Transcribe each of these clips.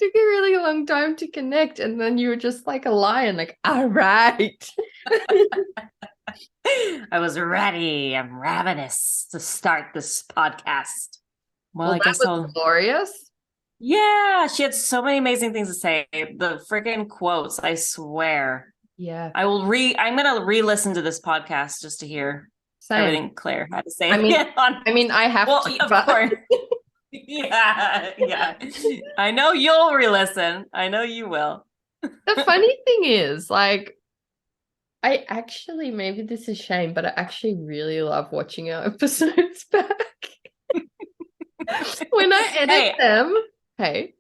took a really long time to connect, and then you were just like a lion, like, all right. I was ready. I'm ravenous to start this podcast. Well, Well, I that guess was I'll. glorious. Yeah, she had so many amazing things to say. The freaking quotes, I swear. Yeah, I'm gonna re-listen to this podcast just to hear same. everything Claire had to say I mean, again on. I have Well, to, of but course. Yeah, yeah. I know you'll re-listen. I know you will. the funny thing is, like, I actually, maybe this is shame, but I actually really love watching our episodes back. When I edit Hey, them, hey.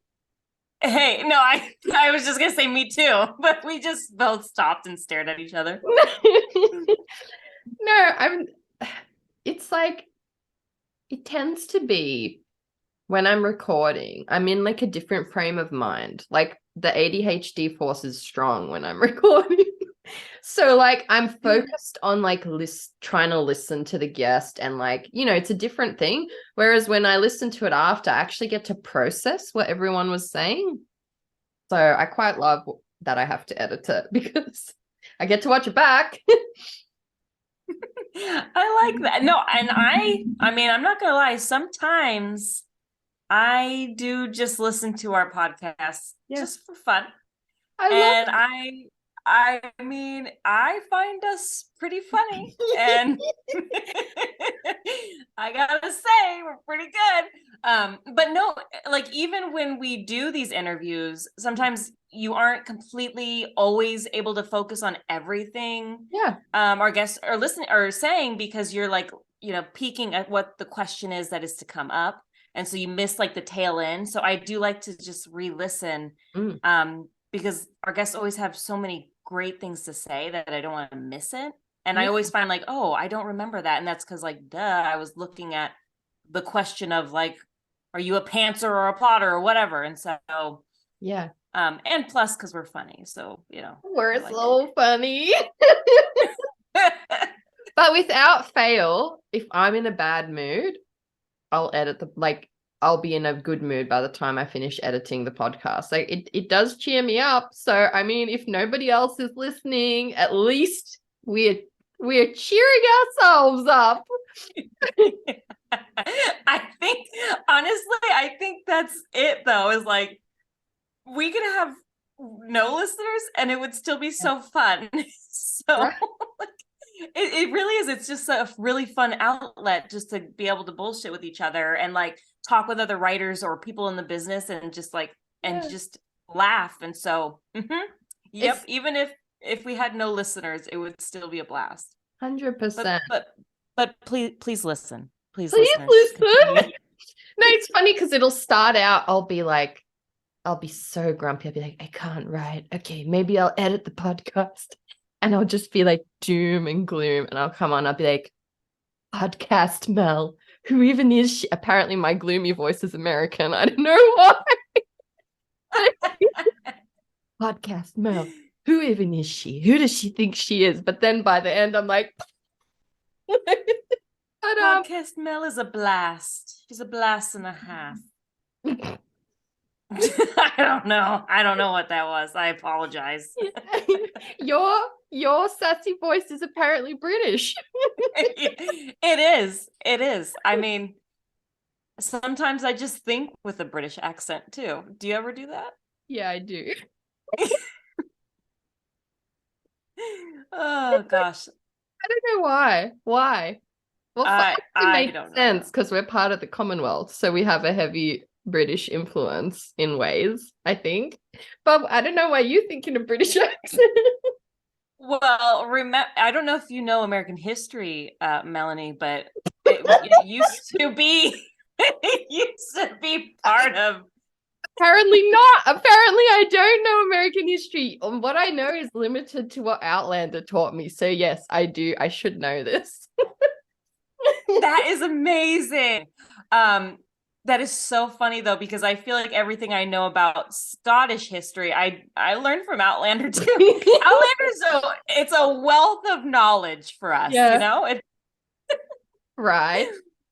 hey, no, I was just gonna say me too, but we just both stopped and stared at each other. No, it's like, it tends to be when I'm recording, I'm in like a different frame of mind. Like the ADHD force is strong when I'm recording. So like I'm focused on like trying to listen to the guest, and like, it's a different thing. Whereas when I listen to it after, I actually get to process what everyone was saying. So I quite love that I have to edit it because I get to watch it back. I like that. No, and I mean, I'm not gonna lie, sometimes I do just listen to our podcast Yeah. just for fun. I love And I mean, I find us pretty funny. And I gotta say, we're pretty good. But no, like even when we do these interviews, sometimes you aren't completely always able to focus on everything yeah. our guests are listening or saying, because you're like, peeking at what the question is that is to come up. And so you miss like the tail end. So I do like to just re-listen. Mm. Because our guests always have so many great things to say that I don't want to miss it. And I Yeah. always find like, oh, I don't remember that. And that's because like, duh, I was looking at the question of like, are you a pantser or a plotter or whatever? And so, Yeah. and plus because we're funny. So, We're I like it. so funny. But without fail, if I'm in a bad mood, I'll edit I'll be in a good mood by the time I finish editing the podcast. Like it does cheer me up. So I mean, if nobody else is listening, at least we're cheering ourselves up. I think honestly, I think that's it though, is like we could have no listeners and it would still be so fun. So Right. it really is. It's just a really fun outlet just to be able to bullshit with each other and like talk with other writers or people in the business and just like and Yeah. just laugh. And so yep, It's even if we had no listeners, it would still be a blast. But 100%. please listen. Please, Please listeners, listen. continue. No, it's funny because it'll start out, I'll be so grumpy. I'll be like, I can't write. Okay, maybe I'll edit the podcast. And I'll just be like doom and gloom. And I'll come on, I'll be like, podcast Mel. Who even is she? Apparently, my gloomy voice is American. I don't know why. Podcast Mel. Who even is she? Who does she think she is? But then by the end, I'm like, but Podcast Mel is a blast. She's a blast and a half. I don't know. I don't know what that was. I apologize. your sassy voice is apparently British. It is. It is. I mean, sometimes I just think with a British accent too. Do you ever do that? Yeah, I do. Oh gosh. I don't know why. Why? Well, for us, it I makes don't know. sense because we're part of the Commonwealth, so we have a heavy British influence in ways, I think. But I don't know why you think in a British accent. Well, remember, I don't know if you know American history, Melanie, but it used to be it used to be part of. Apparently not. Apparently, I don't know American history. What I know is limited to what Outlander taught me. So yes, I do. I should know this. That is amazing. That is so funny though, because I feel like everything I know about Scottish history, I learned from Outlander too. It's a wealth of knowledge for us, Yeah. It Right.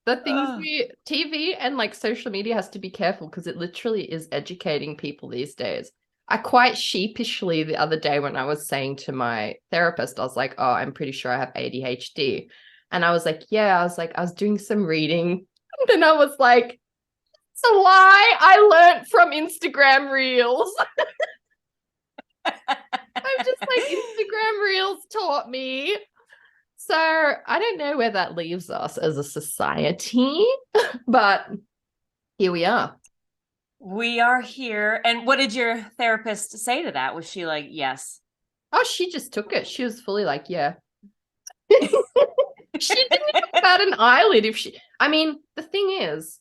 The things TV and like social media has to be careful because it literally is educating people these days. I quite sheepishly the other day when I was saying to my therapist, I was like, oh, I'm pretty sure I have ADHD. And I was like, yeah, I was doing some reading. And then I was like, it's a lie. I learned from Instagram Reels. I'm just like, Instagram Reels taught me. So I don't know where that leaves us as a society, but here we are. We are here. And what did your therapist say to that? Was she like, yes? Oh, she just took it. She was fully like, yeah. She didn't even bat an eyelid I mean, the thing is,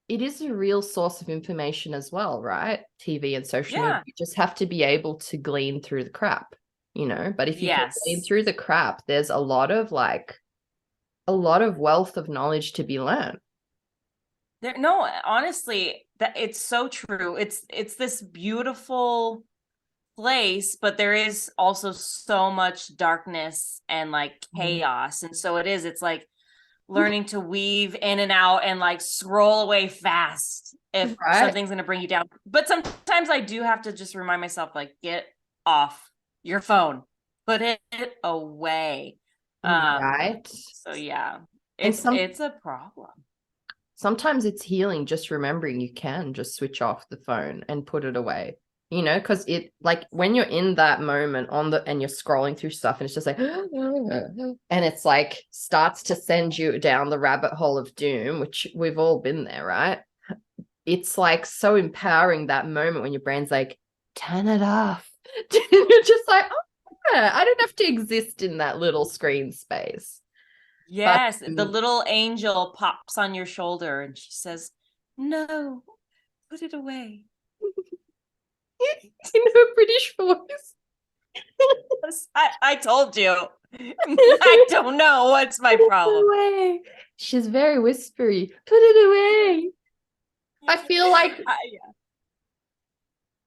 it is a real source of information as well, right? TV and social media. You just have to be able to glean through the crap, but if you can glean through the crap, there's a lot of wealth of knowledge to be learned. No, honestly, that it's so true. It's this beautiful place, but there is also so much darkness and like chaos. And so it's like learning to weave in and out and like scroll away fast if something's going to bring you down. But sometimes I do have to just remind myself, like, get off your phone, put it away. Right. So yeah, it's a problem. Sometimes it's healing just remembering you can just switch off the phone and put it away, because it like when you're in that moment and you're scrolling through stuff and it's just like, and it's like starts to send you down the rabbit hole of doom, which we've all been there, right? It's like so empowering that moment when your brain's like, turn it off. You're just like, oh, yeah, I don't have to exist in that little screen space. Yes, the little angel pops on your shoulder and she says, no, put it away. In her British voice. I told you. I don't know what's my problem. Put it away. She's very whispery. Put it away. I feel like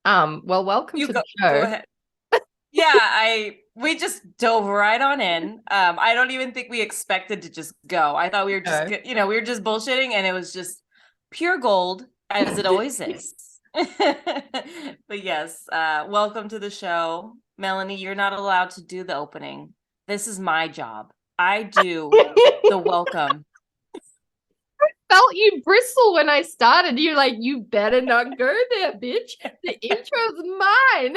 well, welcome to the show. Go ahead. Yeah, we just dove right on in. I don't even think we expected to just go. I thought we were just we were just bullshitting and it was just pure gold, as it always is. But yes, welcome to the show. Melanie, you're not allowed to do the opening. This is my job. I do the welcome. I felt you bristle when I started. You're like, you better not go there, bitch. The intro's mine.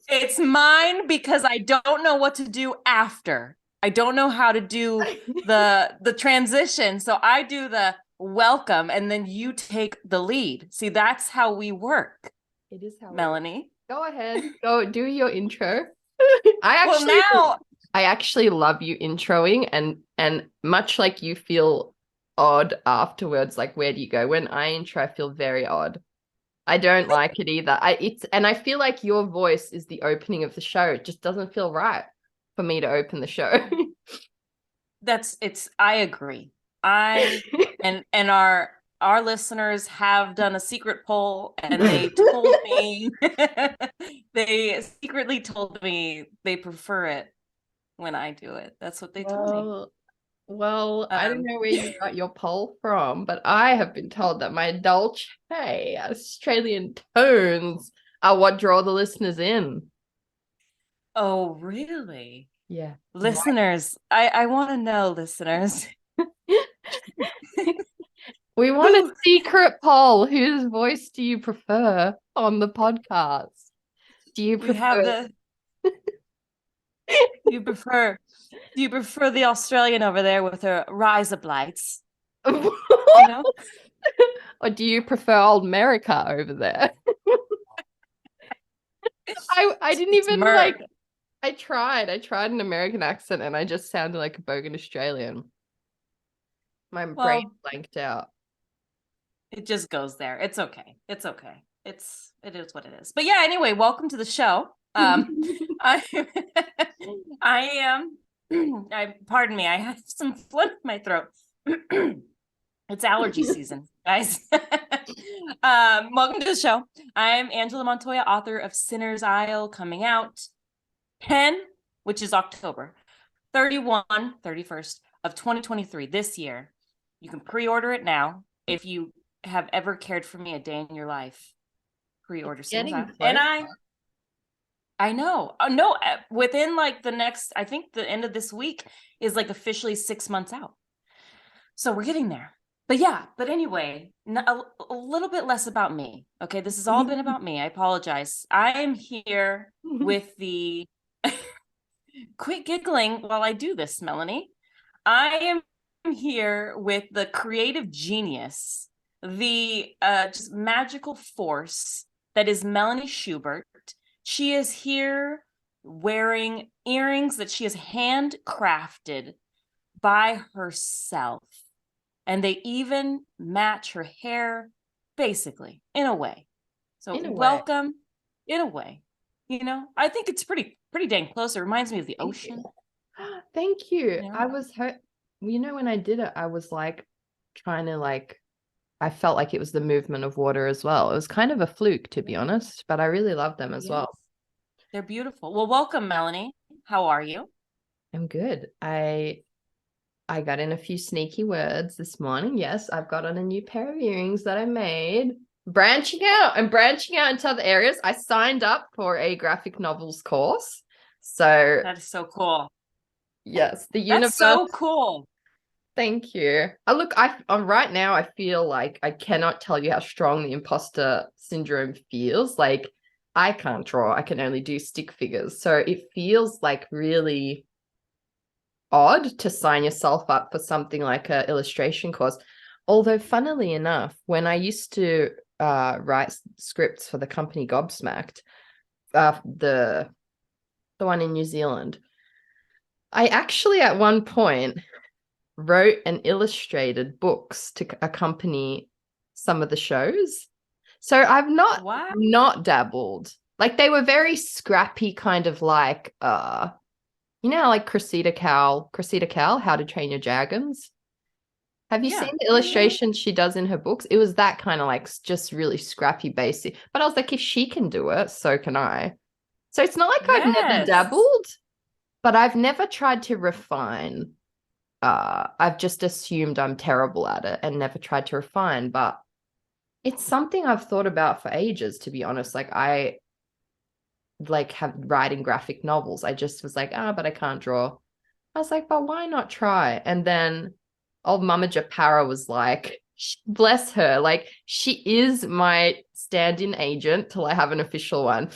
It's mine because I don't know what to do after. I don't know how to do the transition. So I do the welcome and then you take the lead. See, that's how we work. It is how Melanie. Go ahead. Go do your intro. I actually love you introing and much like you feel odd afterwards, like where do you go? When I intro, I feel very odd. I don't like it either. I feel like your voice is the opening of the show. It just doesn't feel right for me to open the show. I agree. And our listeners have done a secret poll and they told me they secretly told me they prefer it when I do it. That's what they told me. Well, I don't know where you got your poll from, but I have been told that my dulce Australian tones are what draw the listeners in. Oh, really? Yeah. Listeners, I want to know, listeners. We want a secret poll. Whose voice do you prefer on the podcast? Do you prefer Do you prefer the Australian over there with her rise of lights? Or do you prefer old America over there? I didn't even I tried an American accent and I just sounded like a bogan Australian. My brain blanked out. It just goes there. It's okay. It is what it is. But yeah, anyway, welcome to the show. Pardon me, I have some phlegm in my throat. It's allergy season, guys. Welcome to the show. I'm Angela Montoya, author of Sinner's Isle, coming out 10, which is October 31st of 2023 this year. You can pre-order it now. If you have ever cared for me a day in your life, pre-order singles Getting out. close. And I know. No, within like the next, I think the end of this week is like officially 6 months out. So we're getting there. But yeah, but anyway, a little bit less about me. Okay, this has all been about me. I apologize. I am here with the quit giggling while I do this, Melanie. I am here with the creative genius, the just magical force that is Melanie Schubert. She is here wearing earrings that she has handcrafted by herself. And they even match her hair, basically, in a way. So welcome, in a way. You know, I think it's pretty dang close. It reminds me of the ocean. Thank you. You know? I was when I did it, I was like trying to I felt like it was the movement of water as well. It was kind of a fluke, to be honest, but I really love them as well. They're beautiful. Well, welcome, Melanie. How are you? I'm good. I got in a few sneaky words this morning. Yes, I've got on a new pair of earrings that I made. Branching out into other areas. I signed up for a graphic novels course. So that is so cool. Yes, the universe. That's so cool. Thank you. Look, I'm right now, I feel like I cannot tell you how strong the imposter syndrome feels. Like I can't draw. I can only do stick figures. So it feels like really odd to sign yourself up for something like an illustration course. Although, funnily enough, when I used to write scripts for the company Gobsmacked, the one in New Zealand, I actually at one point wrote and illustrated books to accompany some of the shows. So I've not dabbled. Like they were very scrappy, kind of like like Cressida Cowell, How to Train Your Dragons. Have you seen the illustrations she does in her books? It was that kind of like just really scrappy, basic. But I was like, if she can do it, so can I. So it's not like I've never dabbled, but I've never tried to refine. I've just assumed I'm terrible at it and never tried to refine. But it's something I've thought about for ages, to be honest. Like I have writing graphic novels. I just was like, but I can't draw. I was like, but why not try? And then old Mama Japara was like, bless her, like she is my stand-in agent till I have an official one.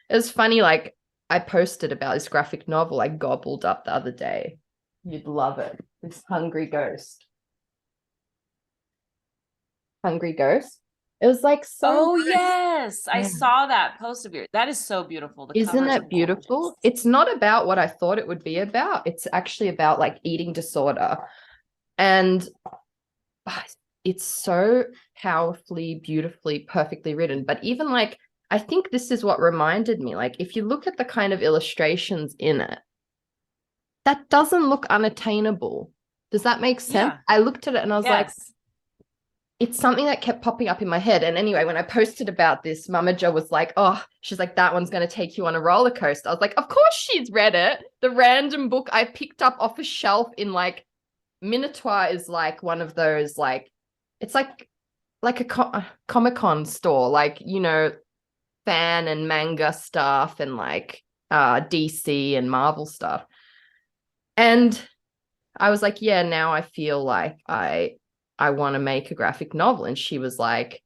It was funny, like I posted about this graphic novel I gobbled up the other day. You'd love it. This Hungry Ghost. It was like so nice. Yes, I saw that post of yours. That is so beautiful. Isn't it beautiful? Gorgeous. It's not about what I thought it would be about. It's actually about like eating disorder. And it's so powerfully, beautifully, perfectly written. But even like, I think this is what reminded me, like if you look at the kind of illustrations in it, that doesn't look unattainable. Does that make sense? I looked at it and I was like, it's something that kept popping up in my head. And anyway, when I posted about this, Mama Jo was like, she's like, that one's going to take you on a roller coaster. I was like, of course she's read it. The random book I picked up off a shelf in like, Minotaur is like one of those, like, it's like a Comic-Con store, like, fan and manga stuff and like DC and Marvel stuff. And I was like, yeah, now I feel like I want to make a graphic novel. And she was like,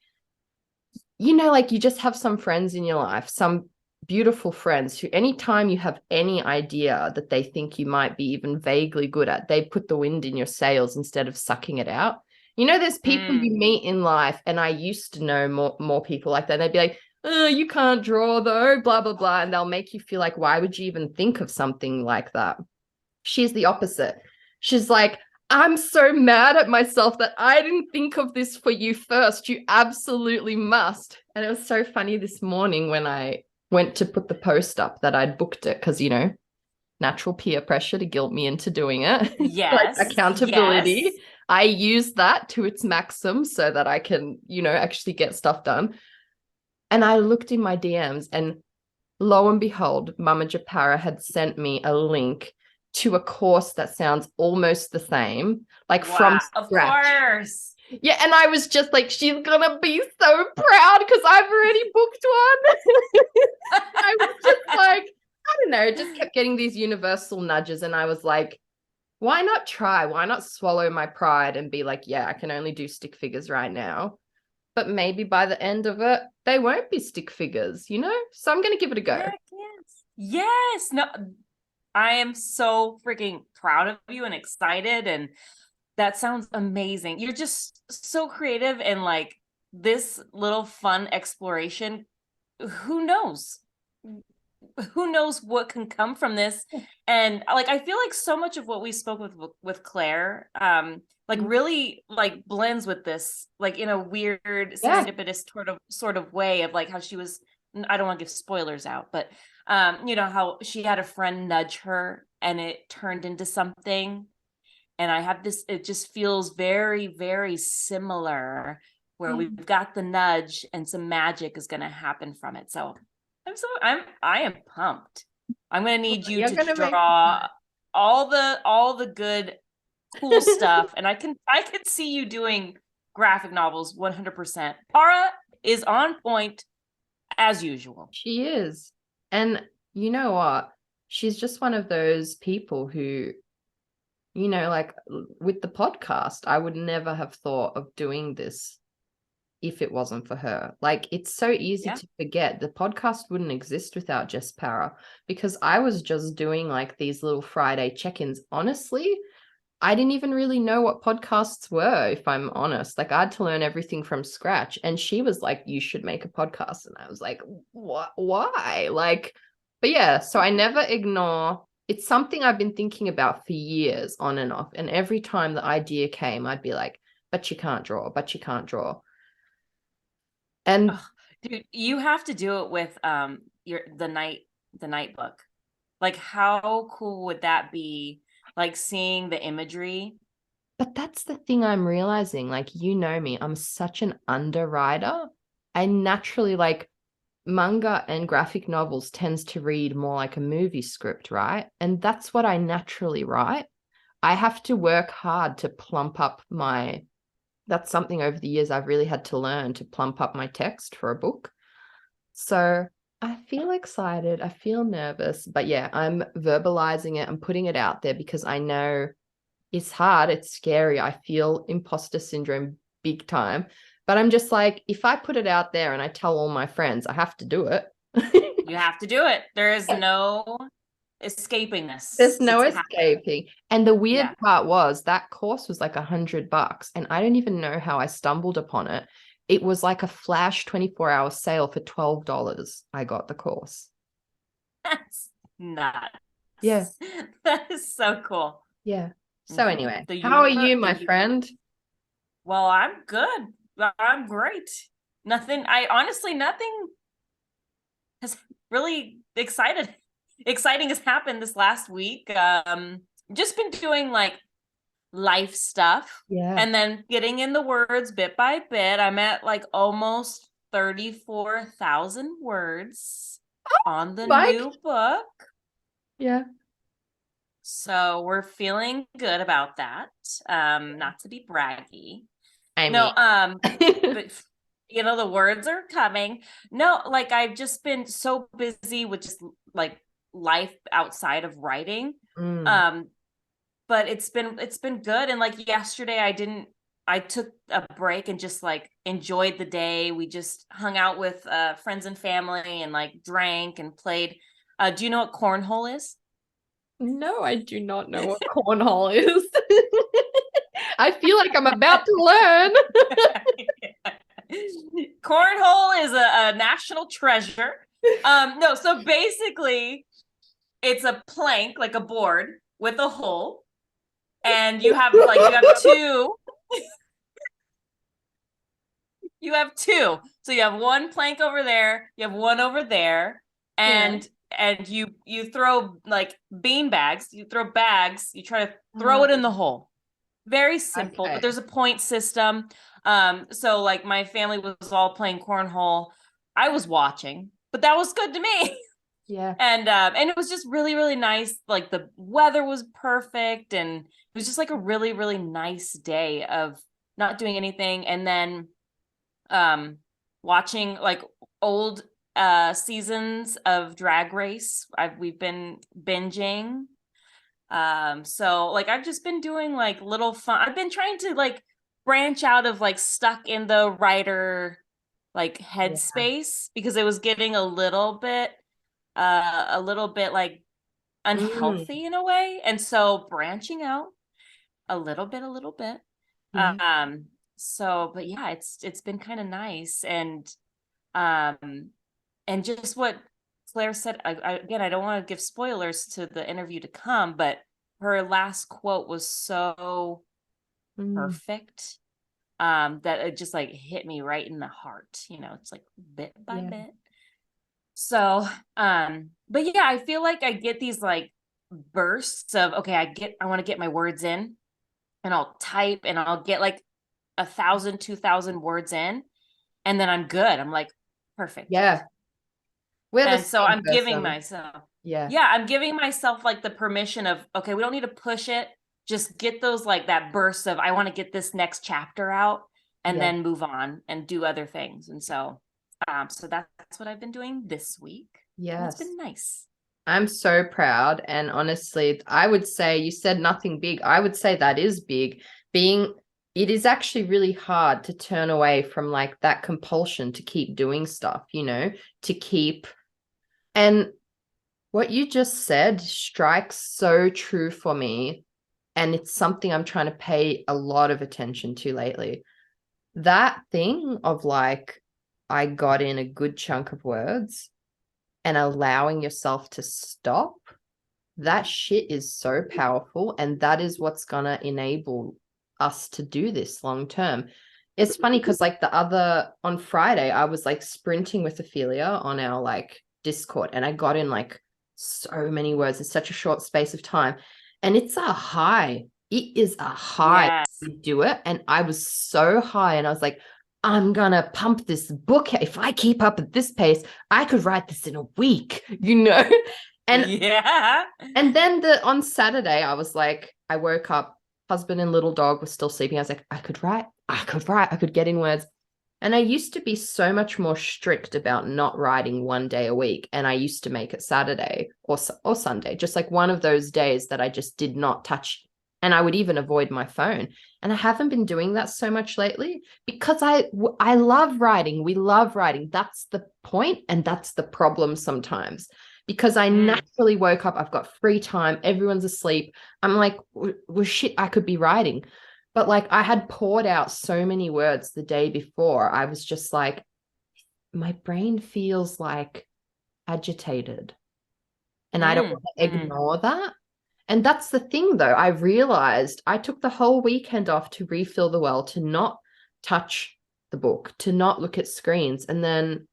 like you just have some friends in your life, some beautiful friends who anytime you have any idea that they think you might be even vaguely good at, they put the wind in your sails instead of sucking it out. There's people you meet in life, and I used to know more people like that. They'd be like, oh, you can't draw though, blah, blah, blah. And they'll make you feel like, why would you even think of something like that? She's the opposite. She's like, I'm so mad at myself that I didn't think of this for you first. You absolutely must. And it was so funny this morning when I went to put the post up that I'd booked it because, natural peer pressure to guilt me into doing it. Yes. Like accountability. Yes. I use that to its maximum so that I can, actually get stuff done. And I looked in my DMs and lo and behold, Mama Japara had sent me a link to a course that sounds almost the same, like from Wow, of scratch. course. Yeah, and I was just like, she's gonna be so proud because I've already booked one. I was just like, I don't know, just kept getting these universal nudges, and I was like, why not try? Why not swallow my pride and be like, yeah, I can only do stick figures right now. But maybe by the end of it, they won't be stick figures, you know? So I'm going to give it a go. Heck yes. Yes. No, I am so freaking proud of you and excited. And that sounds amazing. You're just so creative, and like this little fun exploration. Who knows? Who knows what can come from this? And like I feel like so much of what we spoke with Claire like really like blends with this, like in a weird serendipitous sort of way of like how she was, I don't want to give spoilers out, but you know how she had a friend nudge her and it turned into something. And I have this, it just feels very, very similar, where we've got the nudge and some magic is going to happen from it. So I am pumped. I'm going to need you to draw all the good, cool stuff. And I can see you doing graphic novels 100%. Para is on point as usual. She is. And you know what? She's just one of those people who, you know, like with the podcast, I would never have thought of doing this if it wasn't for her. Like, it's so easy to forget the podcast wouldn't exist without Jess Para, because I was just doing like these little Friday check-ins. Honestly, I didn't even really know what podcasts were, if I'm honest. Like, I had to learn everything from scratch. And she was like, you should make a podcast. And I was like, what? Why? Like, but yeah, so I never ignore. It's something I've been thinking about for years on and off. And every time the idea came, I'd be like, but you can't draw, but you can't draw. And dude, you have to do it with the night book. Like, how cool would that be? Like seeing the imagery. but that's the thing I'm realizing. Like, you know me, I'm such an underwriter. I naturally like manga and graphic novels tends to read more like a movie script, right? And that's what I naturally write. I have to work hard to plump up my, that's something over the years I've really had to learn, to plump up my text for a book. So I feel excited. I feel nervous, but yeah, I'm verbalizing it. I'm putting it out there because I know it's hard. It's scary. I feel imposter syndrome big time, but I'm just like, if I put it out there and I tell all my friends, I have to do it. You have to do it. There is no escaping this. There's no escaping. And the weird part was that course was like $100, and I don't even know how I stumbled upon it. It was like a flash 24-hour sale for $12. I got the course. That's nuts. Yeah. That is so cool. Yeah. So anyway, how are you, my friend? Well, I'm good. I'm great. Nothing has really exciting has happened this last week. Just been doing like life stuff. Yeah. And then getting in the words bit by bit. I'm at like almost 34,000 words on the new book. Yeah. So we're feeling good about that. Not to be braggy. But you know, the words are coming. No, like I've just been so busy with just like life outside of writing. But it's been good. And like yesterday I took a break and just like enjoyed the day. We just hung out with friends and family and like drank and played. Do you know what cornhole is? No, I do not know what cornhole is. I feel like I'm about to learn. Cornhole is a national treasure. No, so basically it's a plank, like a board with a hole. And you have two. You have two. So you have one plank over there, you have one over there, and you throw like bean bags, you throw bags, you try to throw it in the hole. Very simple, but there's a point system. So like my family was all playing cornhole. I was watching, but that was good to me. Yeah. And it was just really, really nice. Like the weather was perfect, and it was just like a really, really nice day of not doing anything. And then watching like old seasons of Drag Race. We've been binging. So like I've just been doing like little fun. I've been trying to like branch out of like stuck in the writer like Yeah. headspace, because it was getting a little bit like Mm. unhealthy in a way. And so branching out a little bit. Yeah. So but yeah, it's been kind of nice. Um and just what Claire said, again, I don't want to give spoilers to the interview to come, but her last quote was so Mm. perfect, that it just like hit me right in the heart. It's like bit by Yeah. bit. So, but yeah, I feel like I get these like bursts of, okay, I want to get my words in, and I'll type and I'll get like 1,000, 2,000 words in, and then I'm good. I'm like, perfect. Yeah. We're the And so same I'm giving person. myself, Yeah. yeah, I'm giving myself like the permission of, okay, we don't need to push it. Just get those like that burst of, I want to get this next chapter out, and Yeah. then move on and do other things. And so that's what I've been doing this week. And it's Yes. been nice. I'm so proud. And honestly, I would say you said nothing big. I would say that is big. It is actually really hard to turn away from like that compulsion to keep doing stuff, to keep. And what you just said strikes so true for me. And it's something I'm trying to pay a lot of attention to lately. That thing of like, I got in a good chunk of words and allowing yourself to stop, that shit is so powerful. And that is what's going to enable us to do this long term. It's funny because like on Friday, I was like sprinting with Ophelia on our like Discord, and I got in like so many words in such a short space of time. And it's a high. It is a high Yes. to do it. And I was so high, and I was like, I'm gonna pump this book. If I keep up at this pace, I could write this in a week, And Yeah. and then on Saturday, I was like, I woke up, husband and little dog were still sleeping. I was like, I could write, I could get in words. And I used to be so much more strict about not writing one day a week. And I used to make it Saturday or Sunday, just like one of those days that I just did not touch. And I would even avoid my phone. And I haven't been doing that so much lately because I love writing. We love writing. That's the point, and that's the problem sometimes, because I naturally woke up, I've got free time, everyone's asleep. I'm like, well, shit, I could be writing. But like I had poured out so many words the day before. I was just like, my brain feels like agitated. And I don't want to ignore that. And that's the thing, though. I realized I took the whole weekend off to refill the well, to not touch the book, to not look at screens. And then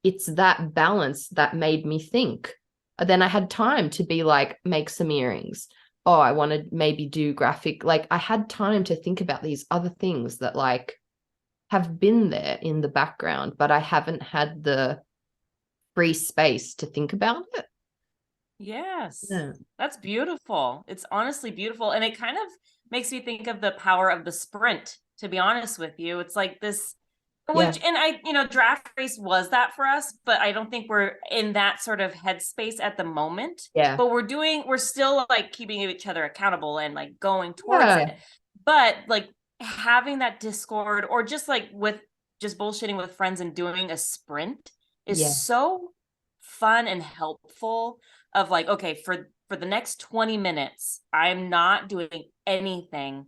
it's that balance that made me think. Then I had time to be like, make some earrings. Oh, I want to maybe do graphic. Like I had time to think about these other things that like have been there in the background, but I haven't had the free space to think about it. Yes. Yeah. That's beautiful. It's honestly beautiful. And it kind of makes me think of the power of the sprint, to be honest with you. It's like this, Yeah. and Draft Race was that for us, but I don't think we're in that sort of headspace at the moment. Yeah. But we're still like keeping each other accountable and like going towards Yeah. it. But like having that Discord, or just like with just bullshitting with friends and doing a sprint, is Yeah. so fun and helpful. Of like, okay, for the next 20 minutes, I'm not doing anything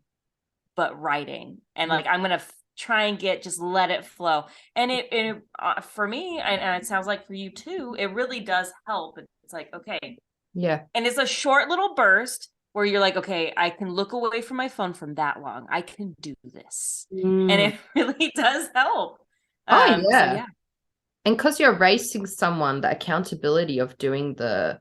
but writing, and Yeah. like I'm gonna try and just let it flow. And it for me, and it sounds like for you too, it really does help. It's like, okay, Yeah. and it's a short little burst where you're like, okay, I can look away from my phone from that long, I can do this. And it really does help. Oh, So yeah. yeah. And because you're racing someone, the accountability of doing the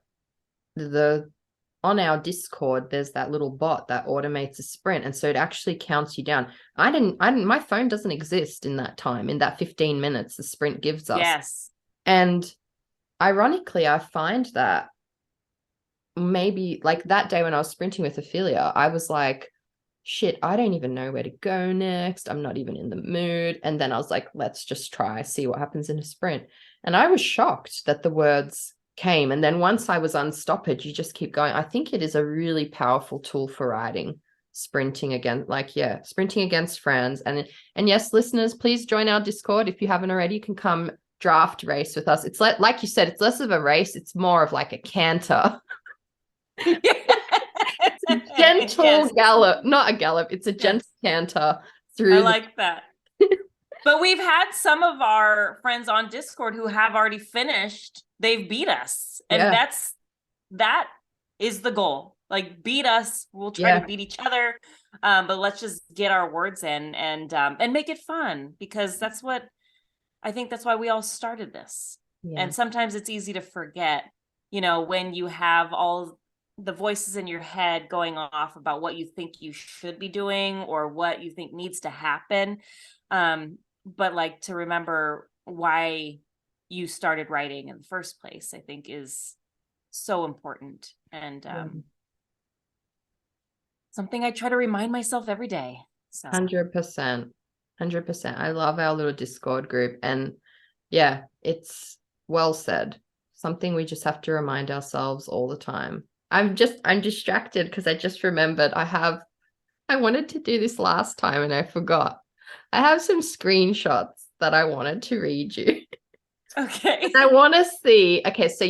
on our Discord, there's that little bot that automates a sprint. And so it actually counts you down. My phone doesn't exist in that time, in that 15 minutes the sprint gives us. Yes. And ironically, I find that maybe like that day when I was sprinting with Ophelia, I was like, shit, I don't even know where to go next. I'm not even in the mood. And then I was like, let's just try, see what happens in a sprint. And I was shocked that the words came. And then once I was unstopped, you just keep going. I think it is a really powerful tool for writing, sprinting against, like, yeah, sprinting against friends. And yes, listeners, please join our Discord. If you haven't already, you can come draft race with us. It's like you said, it's less of a race. It's more of like a canter. Gentle Yes. gallop, not a gallop. It's a gentle canter through. I like that. But we've had some of our friends on Discord who have already finished. They've beat us, and that is the goal. Like, beat us. We'll try to beat each other, but let's just get our words in and make it fun, because that's what I think. That's why we all started this. Yeah. And sometimes it's easy to forget, when you have all the voices in your head going off about what you think you should be doing or what you think needs to happen. But like, to remember why you started writing in the first place, I think is so important. And something I try to remind myself every day. So 100%. 100%. I love our little Discord group. And yeah, it's well said. Something we just have to remind ourselves all the time. I'm distracted because I just remembered I wanted to do this last time and I forgot. I have some screenshots that I wanted to read you. okay. I want to see. Okay, so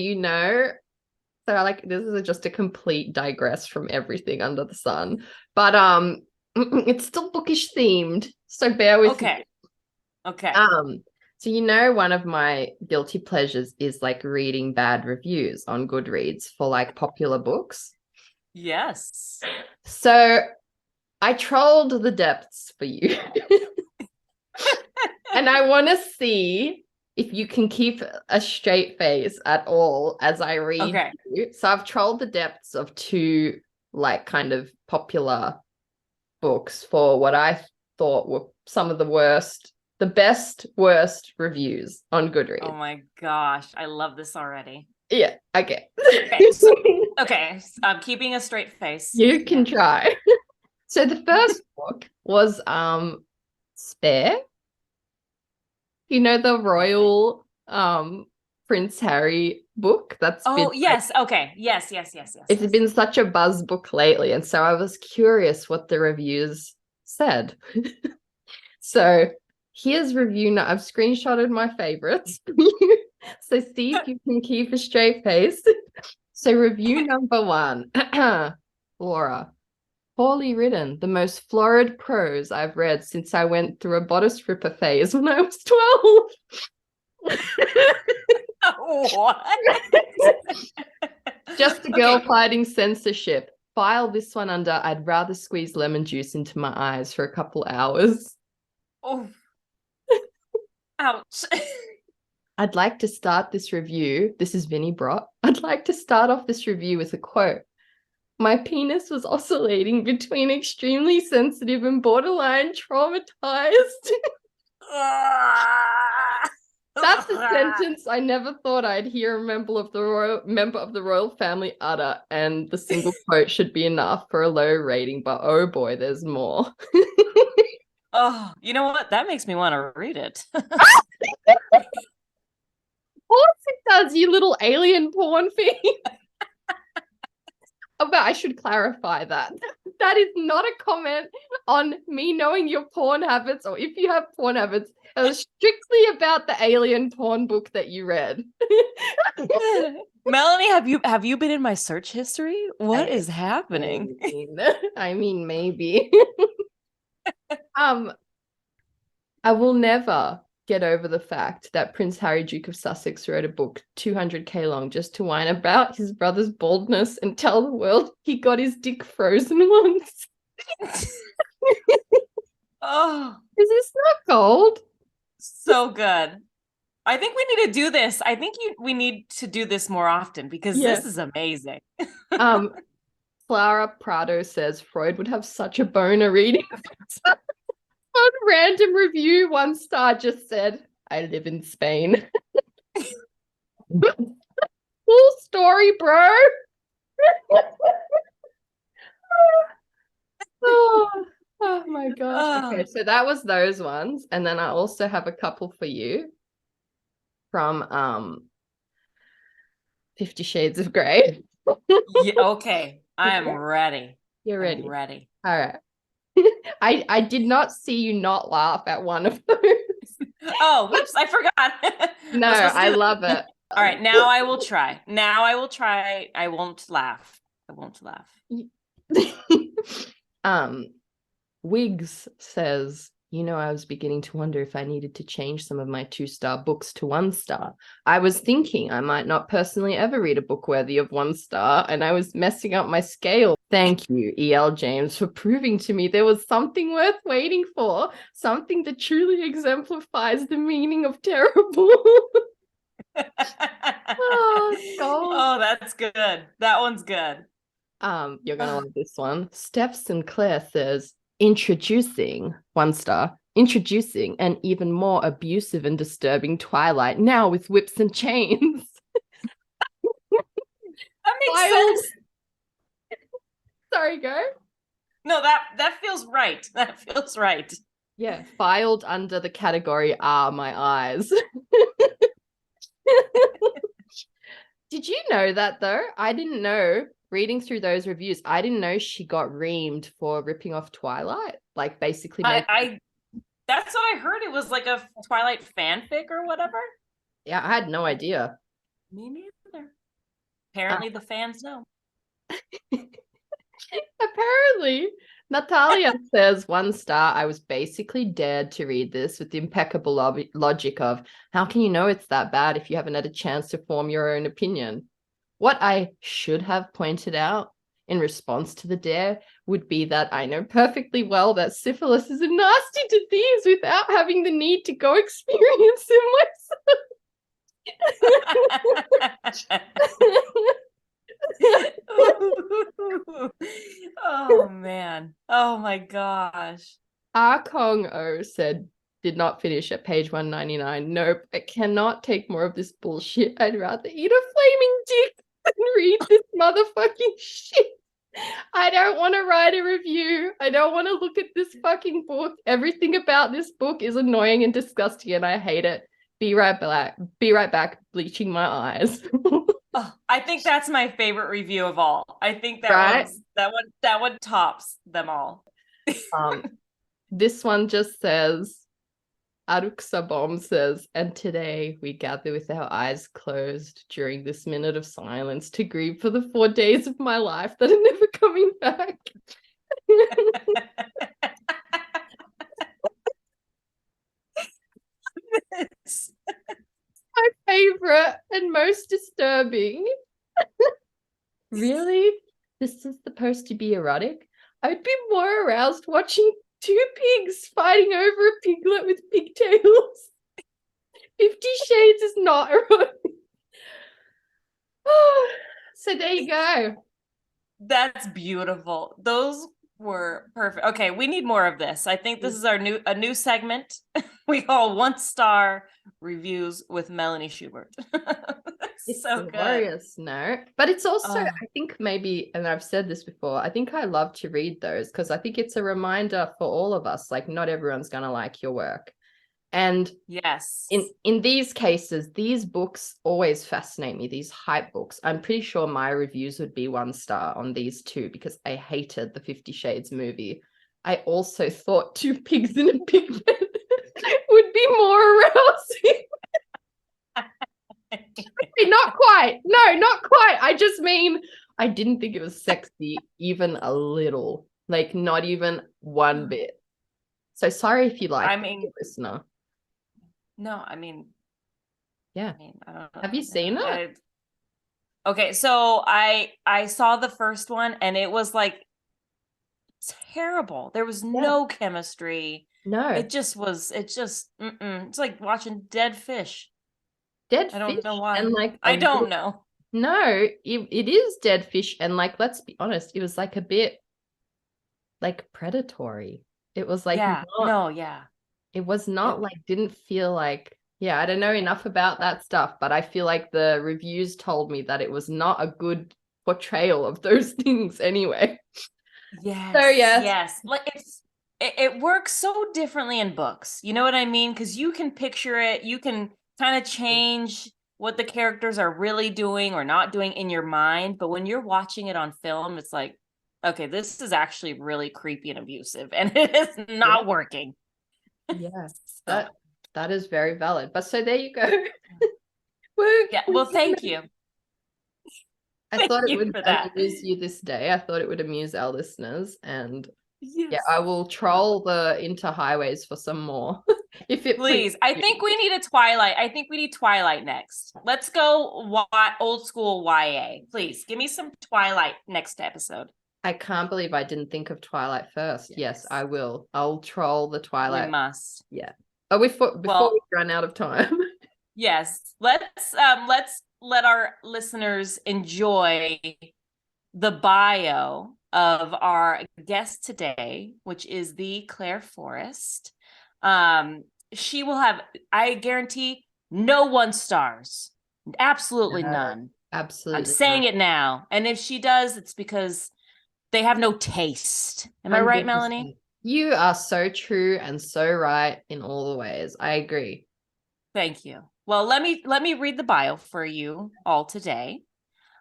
this is just a complete digress from everything under the sun. But it's still bookish themed. So bear with me. Okay. So one of my guilty pleasures is like reading bad reviews on Goodreads for like popular books. Yes. So I trolled the depths for you. And I want to see if you can keep a straight face at all as I read you. So I've trolled the depths of two like kind of popular books for what I thought were some of the best, worst reviews on Goodreads. Oh my gosh, I love this already. Yeah, okay. Okay, I'm keeping a straight face. You can try. So the first book was Spare. The royal Prince Harry book that's been yes. Okay. Yes. It's been such a buzz book lately, and so I was curious what the reviews said. So here's review. I've screenshotted my favorites. So see if you can keep a straight face. So review number 1, Laura. Poorly written, the most florid prose I've read since I went through a bodice ripper phase when I was 12. What? Just a girl fighting censorship. File this one under I'd rather squeeze lemon juice into my eyes for a couple hours. Oh. Ouch. I'd like to start this review. This is Vinnie Brott. I'd like to start off this review with a quote. My penis was oscillating between extremely sensitive and borderline traumatized. That's a sentence I never thought I'd hear a member of the royal family utter, and the single quote should be enough for a low rating, but oh boy, there's more. Oh, you know what? That makes me want to read it. Of course it does, you little alien porn fiend. But I should clarify that. That is not a comment on me knowing your porn habits, or if you have porn habits. It was strictly about the alien porn book that you read. Melanie, have you been in my search history? What is happening? I mean, maybe. I will never get over the fact that Prince Harry, Duke of Sussex, wrote a book 200k long just to whine about his brother's baldness and tell the world he got his dick frozen once. Oh, is this not gold? So good. I think we need to do this. I think we need to do this more often, because this is amazing. Clara Prado says Freud would have such a boner reading. On random review, 1 star just said, I live in Spain. Full story, bro. Oh, oh my gosh. Okay, Oh, so that was those ones. And then I also have a couple for you from 50 Shades of Grey. yeah, okay. I am Okay, ready. you're I'm ready. ready. All right. I did not see you not laugh at one of those. Oh, whoops, I forgot. I No, was supposed to I do that. love it. All right, now I will try. Now I will try. I won't laugh. I won't laugh. um Wiggs says, I was beginning to wonder if I needed to change some of my 2-star books to 1-star. I was thinking I might not personally ever read a book worthy of 1-star, and I was messing up my scale. Thank you, E.L. James, for proving to me there was something worth waiting for, something that truly exemplifies the meaning of terrible. Oh, gold. Oh, that's good. That one's good. You're gonna love this one. Steph Sinclair says, introducing 1-star, introducing an even more abusive and disturbing Twilight, now with whips and chains. That makes Filed. sense. Sorry, go. No, that feels right. That feels right. Yeah, filed under the category are my eyes. Did you know that though? I didn't know. Reading through those reviews, I didn't know she got reamed for ripping off Twilight. Like basically made. I that's what I heard. It was like a Twilight fanfic or whatever. Yeah, I had no idea. Me neither. Apparently the fans know. Apparently, Natalia says 1-star. I was basically dared to read this with the impeccable logic of how can you know it's that bad if you haven't had a chance to form your own opinion? What I should have pointed out in response to the dare would be that I know perfectly well that syphilis is a nasty disease without having the need to go experience it myself. Oh man. Oh my gosh. Kong O said, did not finish at page 199. Nope, I cannot take more of this bullshit. I'd rather eat a flaming dick than read this motherfucking shit. I don't want to write a review. I don't want to look at this fucking book. Everything about this book is annoying and disgusting, and I hate it. Be right back. Be right back, bleaching my eyes. Oh, I think that's my favorite review of all. I think Right? that one tops them all. This one just says, Aruksa Bomb says, and today we gather with our eyes closed during this minute of silence to grieve for the 4 days of my life that are never coming back. My favorite and most disturbing. Really? This is supposed to be erotic? I'd be more aroused watching 2 pigs fighting over a piglet with pigtails. 50 Shades is not erotic. So there you go. That's beautiful. Those were perfect. Okay, we need more of this. I think this is a new segment. We call 1-star reviews with Melanie Schubert. It's So glorious, no? But it's also, good. I think maybe, and I've said this before, I think I love to read those because I think it's a reminder for all of us, like not everyone's going to like your work. And Yes. in these cases, these books always fascinate me, these hype books. I'm pretty sure my reviews would be 1-star on these two because I hated the 50 Shades movie. I also thought 2 pigs in a pig pen would be more arousing. Not quite. No, not quite. I just mean I didn't think it was sexy even a little. Like not even one bit. So sorry if you like I that, mean, listener. no, I mean, Yeah. I don't know. Have you seen it? Okay, so I saw the first one and it was like terrible. There was Yeah. no chemistry. No. It's like watching dead fish. Dead I don't know fish why. and like a I don't little. know. No, it is dead fish and like let's be honest, it was like a bit like predatory. It was like Yeah. not No, yeah. it was It not like didn't feel like Yeah, I don't know enough about that stuff, but I feel like the reviews told me that it was not a good portrayal of those things anyway. So Yes, yes, yes. Like it works so differently in books. You know what I mean? Because you can picture it, you can kind of change what the characters are really doing or not doing in your mind. But when you're watching it on film, it's like, okay, this is actually really creepy and abusive, and it is yeah, not working. yeah, So that is very valid. But so there you go. Woo. yeah, well, thank you. I Thank thought it you would for that. amuse you this day. I thought it would amuse our listeners. And yeah, Yes. I will troll the interhighways for some more if it pleases Please. I you. think we need a Twilight. I think we need Twilight next. Let's go old school YA. Please give me some Twilight next episode. I can't believe I didn't think of Twilight first. Yes, Yes. I will. I'll troll the We Twilight. must. Yeah. Oh, before we Well, run out of time. yes. Let's let our listeners enjoy the bio of our guest today, which is the Claire Forrest. She will have, I guarantee, no 1 stars. Absolutely No, none. I'm absolutely saying not. it now. And if she does, it's because they have no taste. Am I right, Melanie? 100%. You are so true and so right in all the ways. I agree. Thank you. Well, let me read the bio for you all today.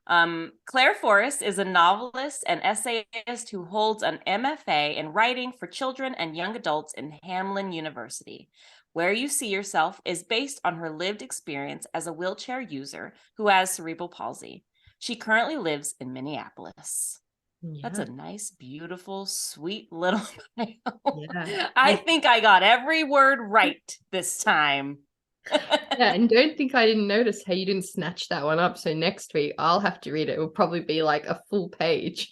Claire Forrest is a novelist and essayist who holds an MFA in writing for children and young adults in Hamline University. Where You See Yourself is based on her lived experience as a wheelchair user who has cerebral palsy. She currently lives in Minneapolis. That's a Yeah. nice, beautiful, sweet little bio. Yeah. I think I got every word right this time. Yeah, and don't think I didn't notice how you didn't snatch that one up. So next week I'll have to read it. It will probably be like a full page.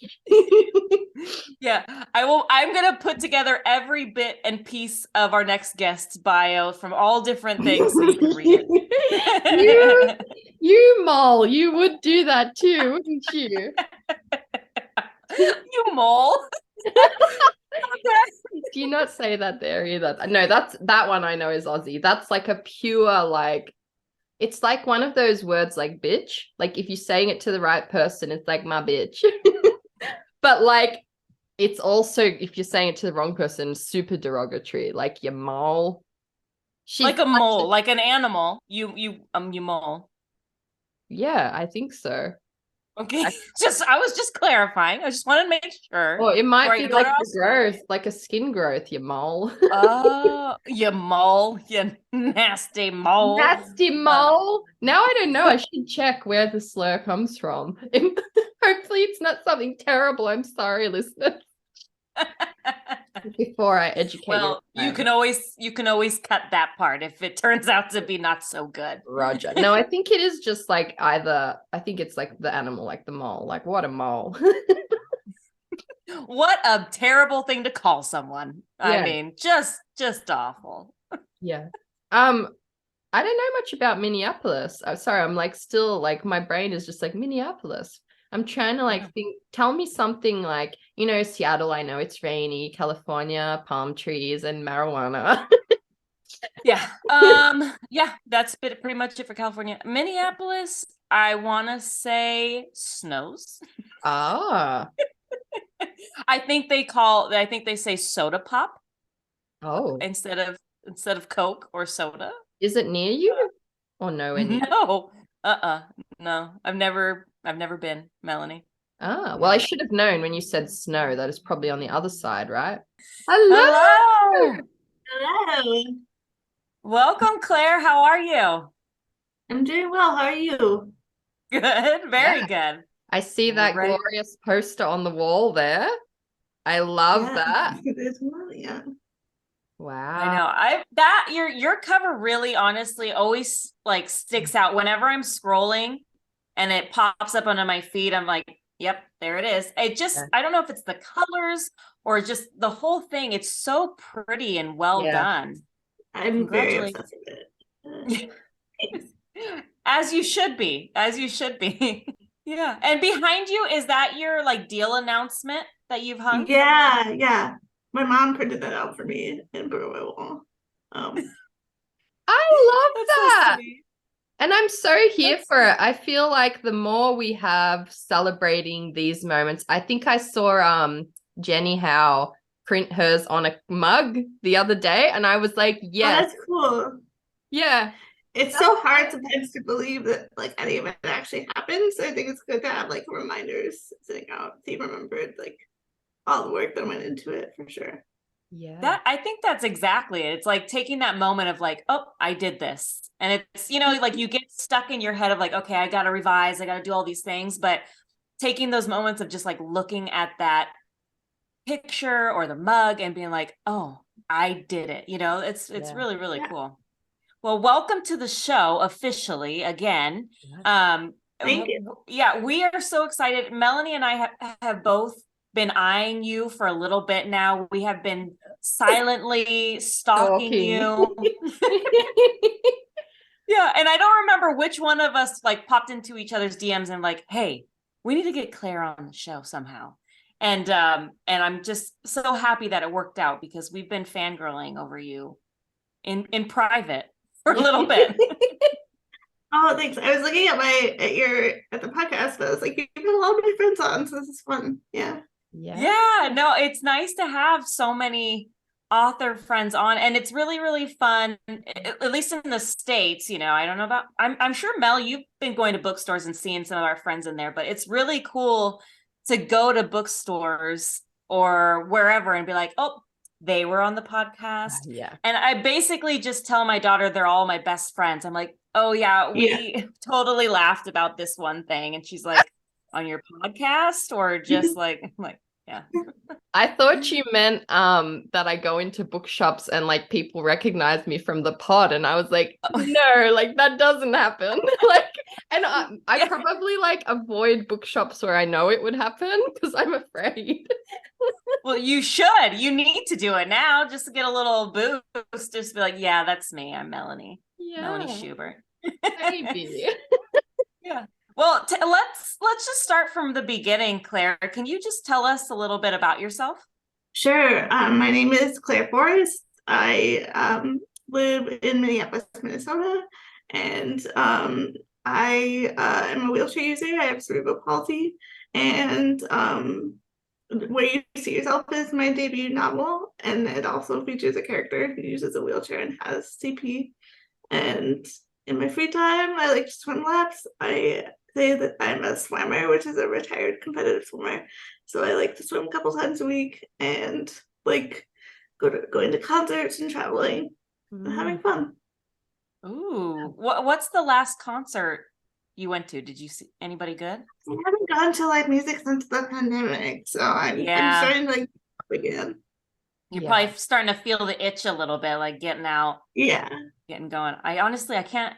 Yeah, I will. I'm gonna put together every bit and piece of our next guest's bio from all different things so you can read you, it. you mole, you would do that too, wouldn't you? You mole. Do you not say that there either? No, that one I know is Aussie. That's like a pure like it's like one of those words like bitch. Like if you're saying it to the right person, it's like my bitch. But like it's also if you're saying it to the wrong person, super derogatory. Like your mole. She's Like a mole, like an animal. You mole. yeah, I think so. Okay, I was just clarifying. I just wanted to make sure Or it before might I be go to like the Australia. growth, like a skin growth, your mole. Oh, you mole, you nasty mole. Nasty mole. Now I don't know. I should check where the slur comes from. Hopefully it's not something terrible. I'm sorry, listeners. Before I educate you. Well, you can always cut that part if it turns out to be not so good. Roger. No, I think it is just like I think it's like the animal, like the mole. Like what a mole. What a terrible thing to call someone. I Yeah. mean, just awful. Yeah. I don't know much about Minneapolis. I'm sorry, I'm like still like my brain is just like Minneapolis. I'm trying to like think, tell me something like, Seattle, I know it's rainy, California, palm trees and marijuana. Yeah. Yeah, that's pretty much it for California. Minneapolis, I want to say snows. Ah, I think they say soda pop oh, instead of Coke or soda. is it near you or nowhere near? No. No. I've never been, Melanie. Ah, well, I Never. should have known when you said snow that is probably on the other side, right? Hello. Hello. Hello. Welcome, Claire. How are you? I'm doing well. How are you? Good. Very Yeah, good. I see that Ready? glorious poster on the wall there. I love Yeah, that. there's one. Yeah. I Wow. know. Your cover really honestly always like sticks out whenever I'm scrolling and it pops up under my feed. I'm like, yep, there it is. Yeah. I don't know if it's the colors or just the whole thing. It's so pretty and well Yeah. done. I'm very Congratulations. obsessed with it. Thanks. As you should be. As you should be. Yeah. And behind you, is that your like deal announcement that you've hung? Yeah, yeah. My mom printed that out for me and put it on my wall. I love That's so that. sweet. And I'm so here That's for it. I feel like the more we have celebrating these moments, I think I saw Jenny Howe print hers on a mug the other day, and I was like, Oh, yes, that's cool. yeah, It's so hard sometimes to believe that like any of it actually happened. So I think it's good to have like reminders sitting out so you remembered like all the work that went into it for sure. yeah, That I think that's exactly it. It's like taking that moment of like, oh, I did this. And it's, like you get stuck in your head of like, okay, I gotta revise, I gotta do all these things. But taking those moments of just like looking at that picture or the mug and being like, oh, I did it. It's Yeah. really, really Yeah. cool. Well, welcome to the show officially again. Thank you. Yeah, we are so excited. Melanie and I have both been eyeing you for a little bit now. We have been silently stalking you. Yeah, and I don't remember which one of us like popped into each other's DMs and like, hey, we need to get Claire on the show somehow. And I'm just so happy that it worked out because we've been fangirling over you in private for a little bit. Oh, thanks. I was looking at the podcast, but I was like, you have a lot of my friends on, so this is fun. Yeah. Yeah, no, it's nice to have so many author friends on, and it's really, really fun, at least in the States. I don't know about, I'm sure Mel, you've been going to bookstores and seeing some of our friends in there, but it's really cool to go to bookstores or wherever and be like, oh, they were on the podcast. Yeah. And I basically just tell my daughter they're all my best friends. I'm like, oh yeah, we totally laughed about this one thing. And she's like, on your podcast or just like, I'm like, yeah. I thought you meant that I go into bookshops and like people recognize me from the pod, and I was like, no, like that doesn't happen. And I probably like avoid bookshops where I know it would happen because I'm afraid. Well, you should. You need to do it now just to get a little boost. Just be like, yeah, that's me. I'm Melanie. Melanie Schubert. Maybe. Yeah. Well, let's just start from the beginning, Claire. Can you just tell us a little bit about yourself? Sure. My name is Claire Forrest. I live in Minneapolis, Minnesota, and I am a wheelchair user. I have cerebral palsy, and Where You See Yourself is my debut novel, and it also features a character who uses a wheelchair and has CP. And in my free time, I like to swim laps. I say that I'm a swimmer, which is a retired competitive swimmer. So I like to swim a couple times a week and like going to concerts and traveling and having fun. Ooh, what's the last concert you went to? Did you see anybody good? I haven't gone to live music since the pandemic, so I'm starting to like again. You're probably starting to feel the itch a little bit, like getting out. Yeah. Getting going. I can't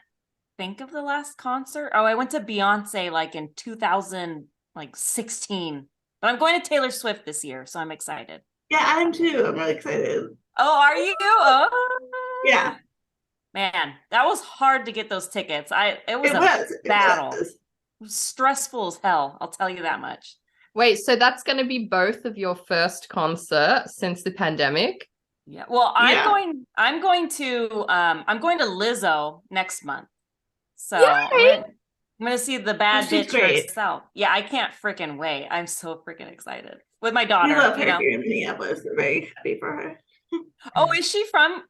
think of the last concert. Oh, I went to Beyonce like in 2016. But I'm going to Taylor Swift this year, so I'm excited. Yeah, I am too. I'm really excited. Oh, are you? Oh. Yeah. Man, that was hard to get those tickets. It was a battle. It was stressful as hell, I'll tell you that much. Wait, so that's going to be both of your first concert since the pandemic? Yeah. Well, I'm going to Lizzo next month. So I'm gonna see the bad bitch herself. Yeah, I can't freaking wait. I'm so freaking excited with my daughter. We love her here in Minneapolis. We're very happy for her. Oh, is she from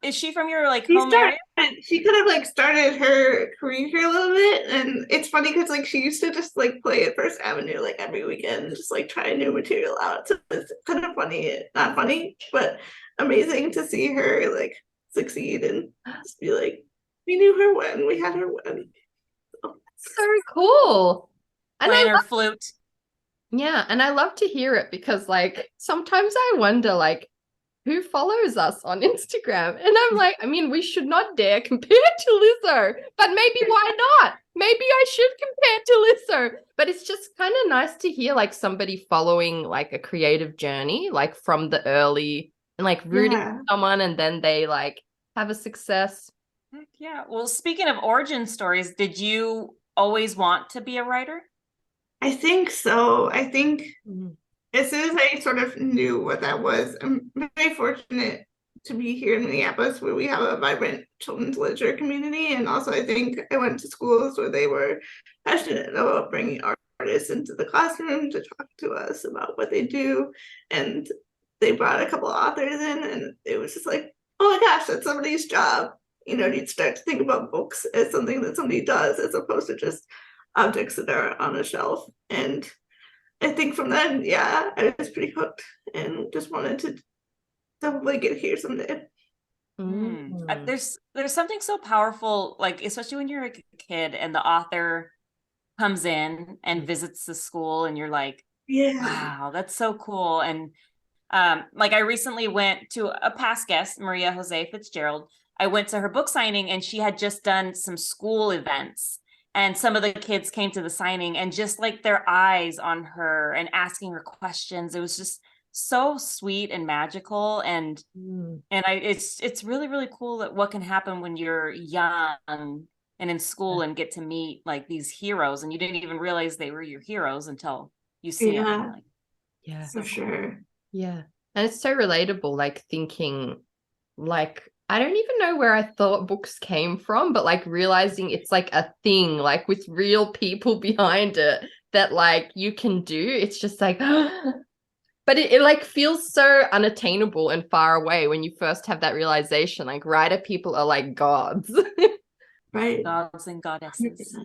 your like home area? She kind of like started her career here a little bit, and it's funny because like she used to just like play at First Avenue like every weekend, just like try new material out. So it's kind of funny, not funny, but amazing to see her like succeed and just be like, we knew her when we had her when. So cool. And playing her flute. Yeah, and I love to hear it because like sometimes I wonder like who follows us on Instagram? And I'm like, I mean, we should not dare compare to Lizzo, but maybe why not? Maybe I should compare to Lizzo. But it's just kind of nice to hear like somebody following like a creative journey, like from the early and like rooting for someone and then they like have a success. Heck yeah. Well, speaking of origin stories, did you always want to be a writer? I think so. I think as soon as I sort of knew what that was, I'm very fortunate to be here in Minneapolis, where we have a vibrant children's literature community. And also, I think I went to schools where they were passionate about bringing artists into the classroom to talk to us about what they do. And they brought a couple authors in, and it was just like, oh my gosh, that's somebody's job. You know, you'd start to think about books as something that somebody does, as opposed to just objects that are on a shelf. And I think from then, yeah, I was pretty hooked and just wanted to definitely get here someday. There's something so powerful, like especially when you're a kid and the author comes in and visits the school, and you're like, Yeah. wow, that's so cool. And like I recently went to a past guest, Maria Jose Fitzgerald. I went to her book signing, and she had just done some school events, and some of the kids came to the signing, and just like their eyes on her and asking her questions, it was just so sweet and magical. And it's really, really cool that what can happen when you're young and in school and get to meet like these heroes, and you didn't even realize they were your heroes until you see them. Like, yeah, for sure. Yeah. And it's so relatable, like thinking, like, I don't even know where I thought books came from, but like realizing it's like a thing, like with real people behind it that like you can do. It's just like, but it like feels so unattainable and far away when you first have that realization. Like writer people are like gods. Right. Gods and goddesses.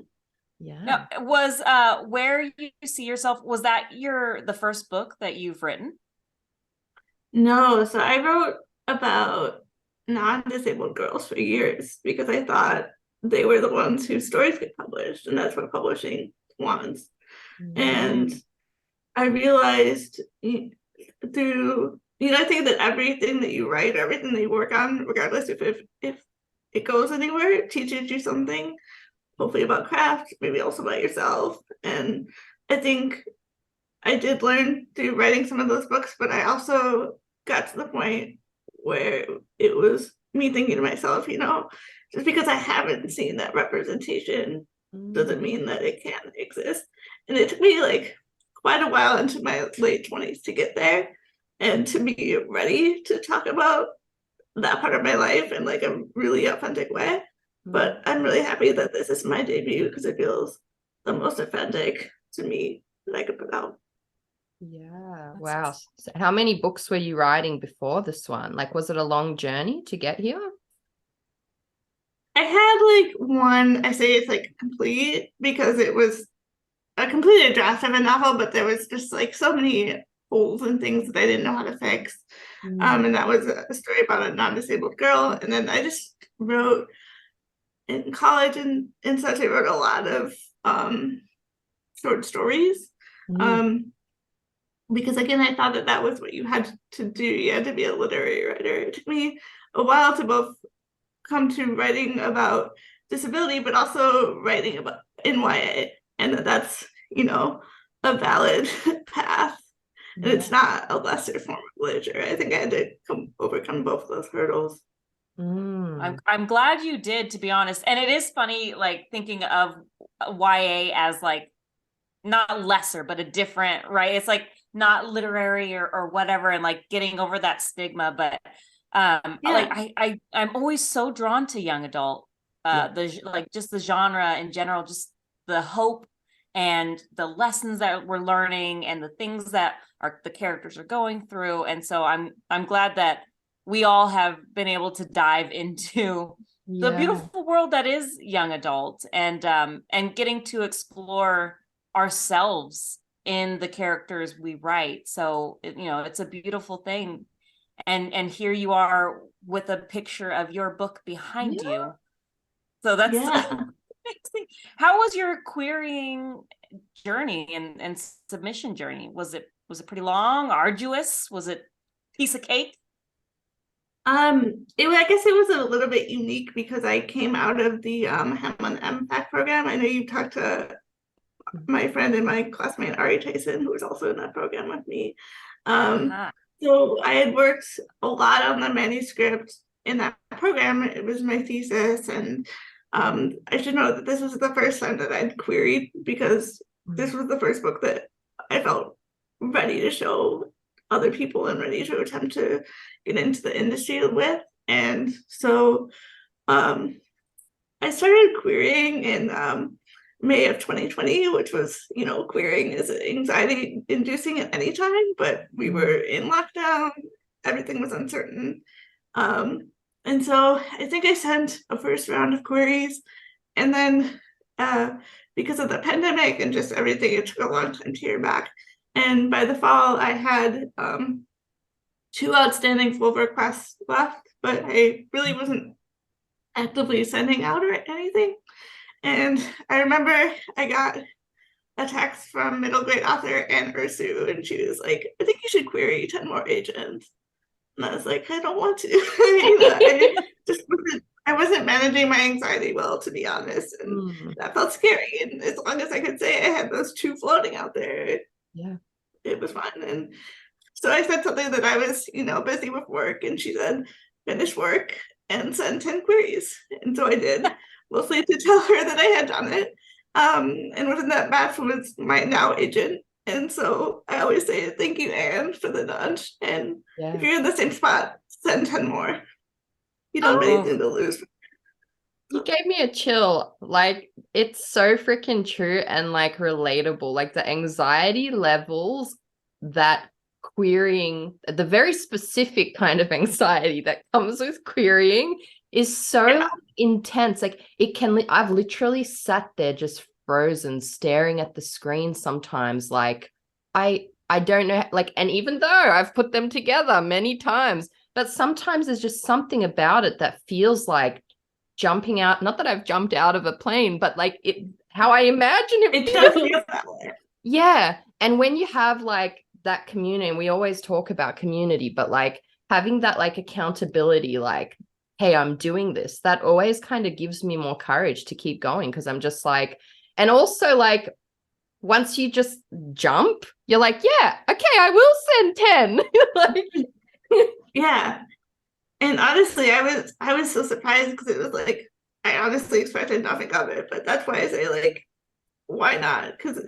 Yeah. Now, was Where You See Yourself, was that the first book that you've written? No, so I wrote about non-disabled girls for years because I thought they were the ones whose stories get published, and that's what publishing wants. And I realized through, I think that everything that you write, everything that you work on, regardless if it goes anywhere, it teaches you something, hopefully about craft, maybe also about yourself. And I think I did learn through writing some of those books, but I also got to the point where it was me thinking to myself, just because I haven't seen that representation doesn't mean that it can't exist. And it took me like quite a while into my late 20s to get there and to be ready to talk about that part of my life in like a really authentic way. But I'm really happy that this is my debut because it feels the most authentic to me that I could put out. Yeah. Wow. So how many books were you writing before this one? Like, was it a long journey to get here? I had like one, I say it's like complete because it was a completed draft of a novel, but there was just like so many holes and things that I didn't know how to fix. And that was a story about a non-disabled girl. And then I just wrote in college and such. I wrote a lot of short stories. Because again, I thought that was what you had to do. You had to be a literary writer. It took me a while to both come to writing about disability, but also writing about YA, and that's a valid path. And it's not a lesser form of literature. I think I had to overcome both of those hurdles. I'm glad you did, to be honest. And it is funny, like thinking of YA as like not lesser, but a different, right? It's like not literary or whatever, and like getting over that stigma. But like I'm always so drawn to young adult, just the genre in general, just the hope and the lessons that we're learning and the things that the characters are going through. And so I'm glad that we all have been able to dive into the beautiful world that is young adult, and getting to explore ourselves in the characters we write. So it's a beautiful thing. And here you are with a picture of your book behind you. So that's amazing. How was your querying journey and submission journey? Was it pretty long, arduous? Was it piece of cake? I guess it was a little bit unique because I came out of the Hamlin MPAC program. I know you talked to my friend and my classmate Ari Tyson, who was also in that program with me. So I had worked a lot on the manuscript in that program. It was my thesis, and I should note that this was the first time that I'd queried, because this was the first book that I felt ready to show other people and ready to attempt to get into the industry with. And so I started querying in May of 2020, which was, querying is anxiety inducing at any time, but we were in lockdown, everything was uncertain. And so I think I sent a first round of queries, and then because of the pandemic and just everything, it took a long time to hear back. And by the fall, I had 2 outstanding full requests left, but I really wasn't actively sending out or anything. And I remember I got a text from middle grade author Anne Ursu, and she was like, I think you should query 10 more agents. And I was like, I don't want to. I wasn't managing my anxiety well, to be honest. And that felt scary. And as long as I could say I had those 2 floating out there, it was fine. And so I said something that I was, busy with work, and she said, finish work and send 10 queries. And so I did, mostly to tell her that I had done it. And within that batch was my now agent. And so I always say, thank you, Anne, for the nudge. And if you're in the same spot, send 10 more. You don't have anything to lose. You gave me a chill. Like, it's so freaking true and like relatable. Like the anxiety levels that querying, the very specific kind of anxiety that comes with querying is so intense. Like it can, I've literally sat there just frozen staring at the screen sometimes. Like I don't know, like, and even though I've put them together many times, but sometimes there's just something about it that feels like jumping out. Not that I've jumped out of a plane, but like how I imagine it does feel that way. Yeah. And when you have like that community, and we always talk about community, but like having that like accountability, like, hey, I'm doing this, that always kind of gives me more courage to keep going, because I'm just like, and also like once you just jump, you're like, yeah, okay, I will send 10. Like, yeah. And honestly, I was so surprised, because it was like, I honestly expected nothing of it, but that's why I say, like, why not? Because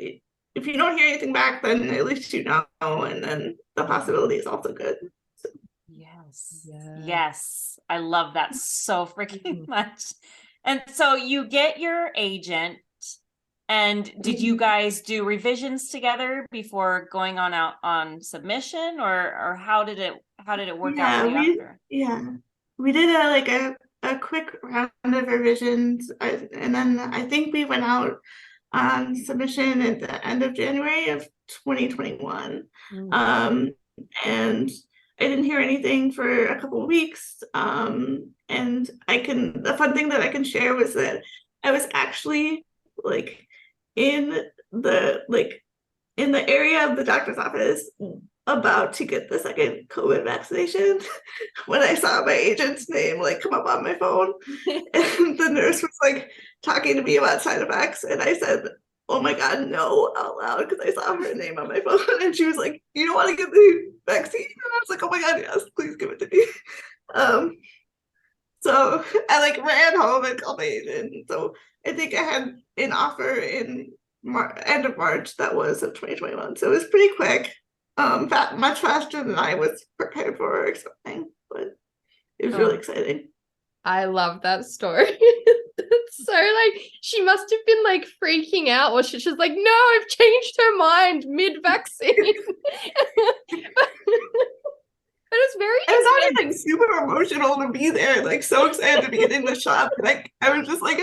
if you don't hear anything back, then at least you know, and then the possibility is also good. So. Yes, I love that so freaking much. And so you get your agent, and did you guys do revisions together before going out on submission, or how did it work out for you after? We did a quick round of revisions, and then I think we went out on submission at the end of January of 2021. And I didn't hear anything for a couple of weeks. And the fun thing that I can share was that I was actually like in the area of the doctor's office about to get the second COVID vaccination when I saw my agent's name like come up on my phone. And the nurse was like talking to me about side effects, and I said, oh my God, no, out loud, because I saw her name on my phone. And she was like, you don't want to get the vaccine? And I was like, oh my God, yes, please give it to me. So I like ran home and called my agent. So I think I had an offer in end of March, that was of 2021. So it was pretty quick, much faster than I was prepared for or something, but it was really exciting. I love that story. It's so like, she must have been like freaking out, or she's like, no, I've changed her mind mid-vaccine. But it's very I was already super emotional to be there, like so excited to be in the shop. Like I was just like,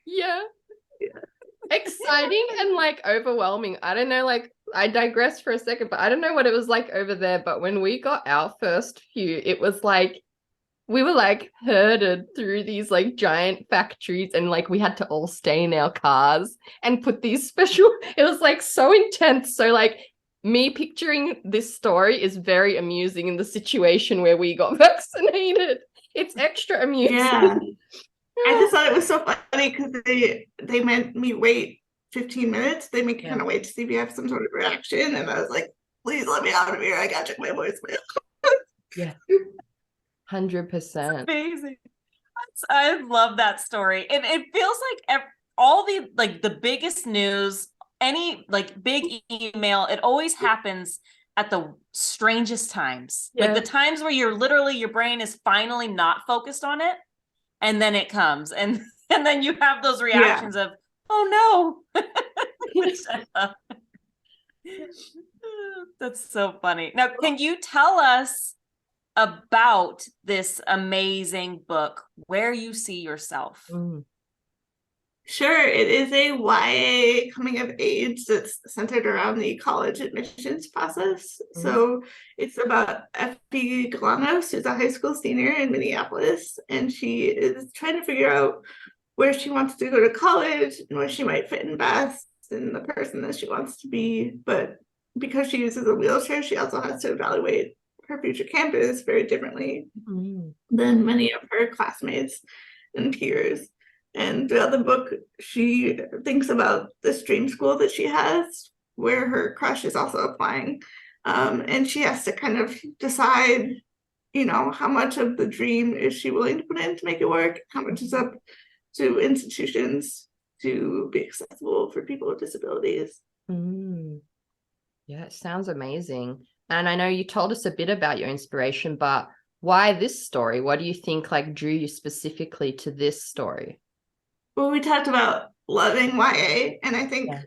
yeah. Exciting and like overwhelming. I don't know, like I digress for a second, but I don't know what it was like over there. But when we got our first few, it was like we were like herded through these like giant factories, and like we had to all stay in our cars and put these special, it was like so intense. So like me picturing this story is very amusing in the situation where we got vaccinated. It's extra amusing. Yeah. I just thought it was so funny because they made me wait 15 minutes. They make you kind of wait to see if you have some sort of reaction. And I was like, please let me out of here. I got to check my voicemail. Yeah. 100%. Amazing. I love that story. And it feels like all the biggest news, any like big email, it always happens at the strangest times. Yeah. Like the times where you're literally, your brain is finally not focused on it, and then it comes, and then you have those reactions of, oh no. Which I love. That's so funny. Now, can you tell us about this amazing book, Where You See Yourself? Mm. Sure, it is a YA coming of age that's centered around the college admissions process. So it's about Effie Galanos, who's a high school senior in Minneapolis, and she is trying to figure out where she wants to go to college and where she might fit in best and the person that she wants to be. But because she uses a wheelchair, she also has to evaluate her future campus very differently than many of her classmates and peers. And throughout the book, she thinks about this dream school that she has where her crush is also applying. And she has to kind of decide, you know, how much of the dream is she willing to put in to make it work? How much is up to institutions to be accessible for people with disabilities? Yeah, it sounds amazing. And I know you told us a bit about your inspiration, but why this story? What do you think like drew you specifically to this story? Well, we talked about loving YA, and I think Yeah.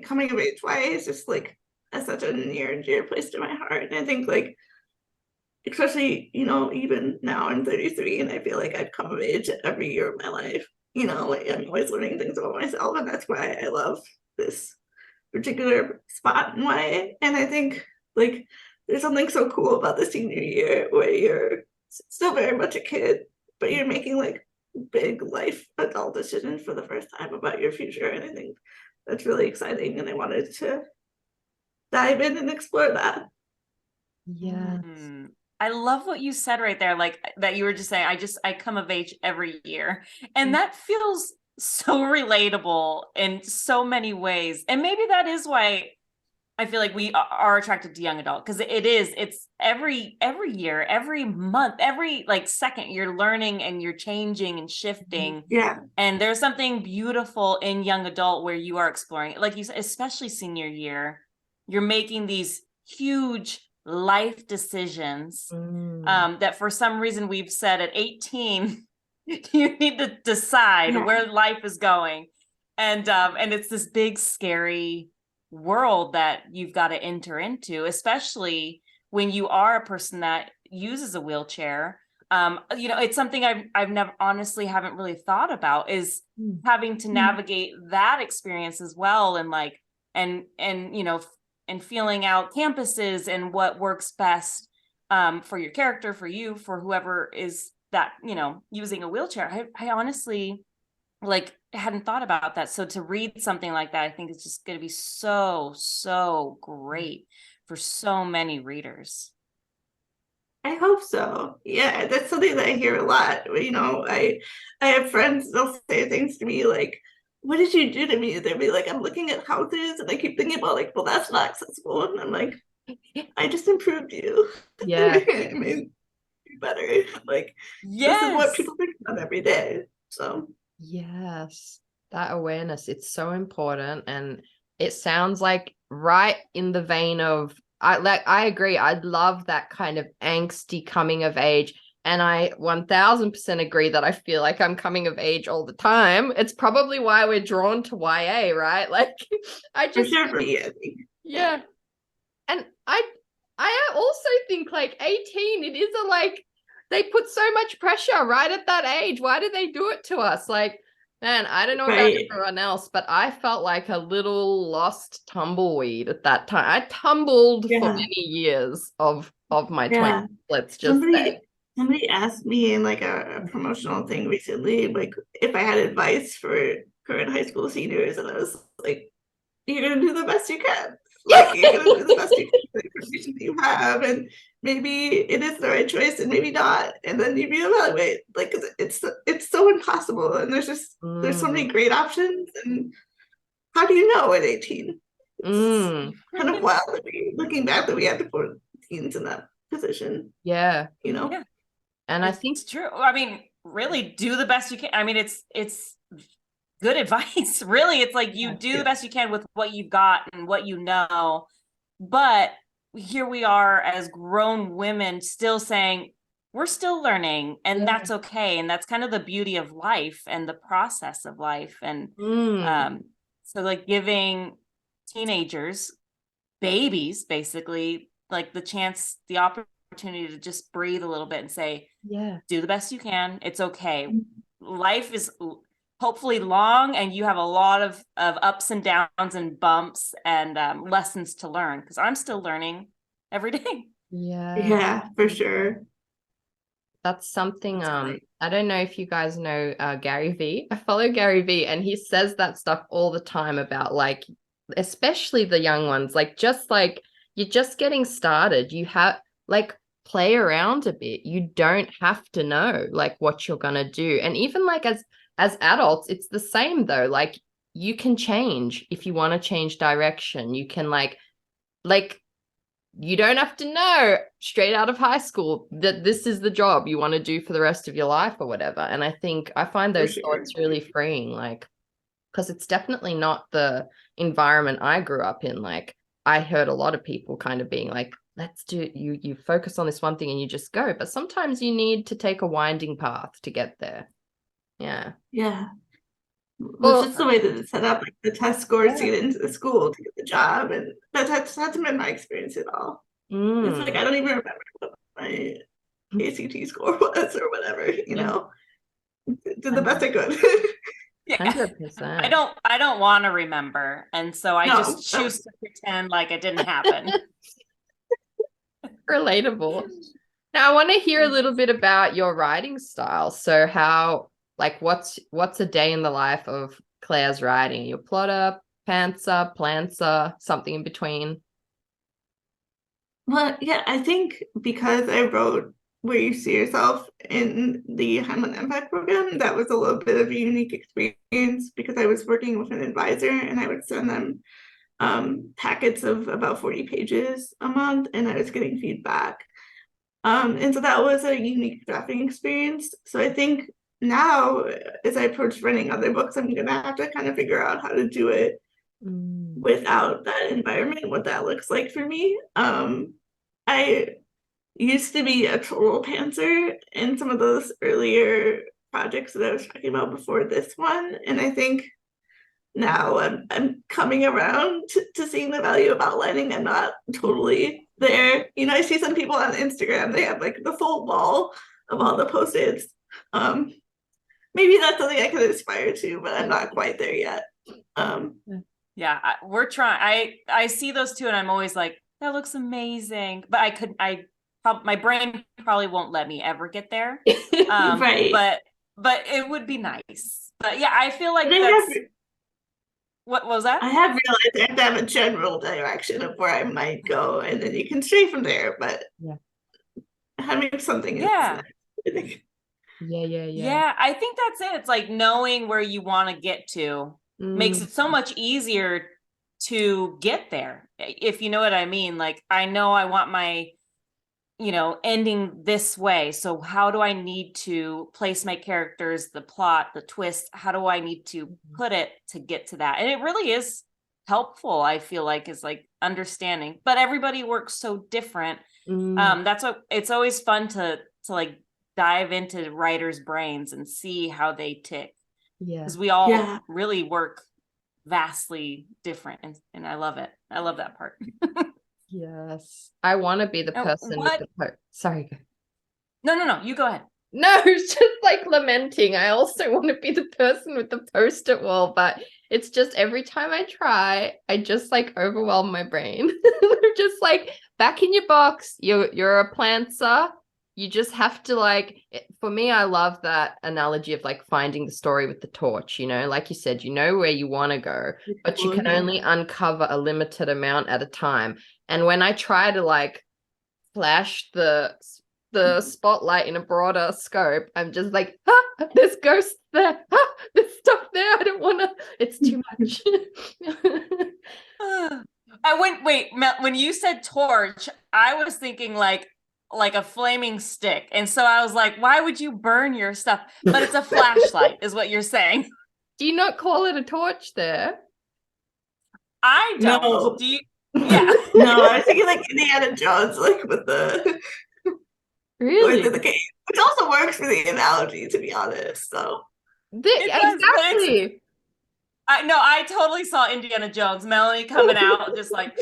coming of age YA is just like such a near and dear place to my heart. And I think like, especially, you know, even now I'm 33 and I feel like I've come of age every year of my life. You know, like I'm always learning things about myself, and that's why I love this particular spot in YA. And I think like there's something so cool about the senior year where you're still very much a kid, but you're making like big life adult decisions for the first time about your future. And I think that's really exciting, and I wanted to dive in and explore that. Yeah. I love what you said right there, like that you were just saying, I come of age every year. And that feels so relatable in so many ways. And maybe that is why I feel like we are attracted to young adult, because it's every year, every month, every like second, you're learning and you're changing and shifting. Yeah. And there's something beautiful in young adult where you are exploring, like you said, especially senior year, you're making these huge life decisions that for some reason we've said at 18, you need to decide where life is going. And it's this big, scary world that you've got to enter into, especially when you are a person that uses a wheelchair. You know, it's something I've never honestly haven't really thought about, is having to navigate that experience as well, and like and you know, and feeling out campuses and what works best for your character, for you, for whoever is that, you know, using a wheelchair. I honestly like hadn't thought about that. So to read something like that, I think it's just going to be so great for so many readers. I hope so. Yeah, that's something that I hear a lot. You know, I have friends, they'll say things to me like, what did you do to me? They'll be like, I'm looking at houses and I keep thinking about like, well, that's not accessible. And I'm like, I just improved you. Yeah. I made you better. Like, this is what people think about every day. So Yes, that awareness, it's so important. And it sounds like right in the vein of, I agree. I love that kind of angsty coming of age. And I 1000% agree that I feel like I'm coming of age all the time. It's probably why we're drawn to YA, right? Like I for just, sure for me, I think. yeah. And I also think like 18, it is a like, they put so much pressure right at that age. Why do they do it to us? Like, man, I don't know about everyone else, but I felt like a little lost tumbleweed at that time. I tumbled for many years of my 20s, let's just say. Somebody asked me in like a promotional thing recently, like if I had advice for current high school seniors, and I was like, you're gonna do the best you can. Like you're gonna do the best you can with the information that you have, and maybe it is the right choice and maybe not, and then you reevaluate. Like 'cause it's so impossible, and there's so many great options, and how do you know at 18? It's kind of wild that looking back that we had to put teens in that position. Yeah. You know? Yeah. And I think it's true. I mean, really do the best you can. I mean, it's good advice. Really, it's like you do the best you can with what you've got and what you know. But here we are as grown women still saying we're still learning, and that's okay. And that's kind of the beauty of life and the process of life. And so like giving teenagers, babies, basically, like the opportunity to just breathe a little bit and say, do the best you can. It's okay. Life is hopefully long, and you have a lot of ups and downs and bumps and lessons to learn, because I'm still learning every day. Yeah, for sure. That's something, I don't know if you guys know Gary Vee. I follow Gary Vee, and he says that stuff all the time about, like, especially the young ones, like, just like, you're just getting started. You have, like, play around a bit. You don't have to know, like, what you're gonna do. And even, like, as adults, it's the same, though. Like, you can change if you want to change direction. You can, like, you don't have to know straight out of high school that this is the job you want to do for the rest of your life or whatever. And I find those thoughts really freeing, like, because it's definitely not the environment I grew up in. Like, I heard a lot of people kind of being like, let's do, you focus on this one thing and you just go. But sometimes you need to take a winding path to get there. Yeah. Well, it's just the way that it's set up, like the test scores to get into the school, to get the job, and that hasn't been my experience at all. It's like I don't even remember what my ACT score was or whatever, you know. Did the best I could. 100%. I don't want to remember, and so I just choose to pretend like it didn't happen. Relatable. Now I want to hear a little bit about your writing style. So how, like, what's a day in the life of Claire's writing? You're plotter, pantser, planter, something in between? Well, yeah, I think because I wrote Where You See Yourself in the Hamlet Impact program, that was a little bit of a unique experience, because I was working with an advisor and I would send them packets of about 40 pages a month, and I was getting feedback. And so that was a unique drafting experience. So I think now, as I approach writing other books, I'm gonna have to kind of figure out how to do it without that environment, what that looks like for me. I used to be a total pantser in some of those earlier projects that I was talking about before this one, and I think now I'm coming around to seeing the value of outlining. I'm not totally there. You know, I see some people on Instagram, they have like the full wall of all the post-its. Maybe that's something I could aspire to, but I'm not quite there yet. We're trying. I see those two and I'm always like, that looks amazing. But my brain probably won't let me ever get there. Right. But it would be nice. But yeah, I feel like what was that? I have realized I have to have a general direction of where I might go, and then you can stray from there. But having something is nice, I think. Yeah, I think that's it. It's like knowing where you want to get to makes it so much easier to get there, if you know what I mean. Like, I know I want my, ending this way. So how do I need to place my characters, the plot, the twist? How do I need to put it to get to that? And it really is helpful, I feel like, is like understanding. But everybody works so different. That's what it's always fun to like dive into writers' brains and see how they tick. Because we all really work vastly different, and I love it. I love that part. Yes, I want to be the person with the sorry. No, you go ahead. No, it's just like lamenting. I also want to be the person with the post-it wall, but it's just every time I try, I just like overwhelm my brain. I'm just like, back in your box. You're a planter. You just have to, like, for me, I love that analogy of like finding the story with the torch, like you said, where you want to go, but you can only uncover a limited amount at a time. And when I try to like flash the spotlight in a broader scope, I'm just like, there's ghosts there. There's stuff there. I don't want to, it's too much. When you said torch, I was thinking like a flaming stick. And so I was like, why would you burn your stuff? But it's a flashlight is what you're saying. Do you not call it a torch there? I don't. No. Do you? Yeah. No, I was thinking like Indiana Jones, like with the going through the Really? cave, which also works for the analogy, to be honest. So It does, but it's Exactly. I totally saw Indiana Jones, Melanie coming out just like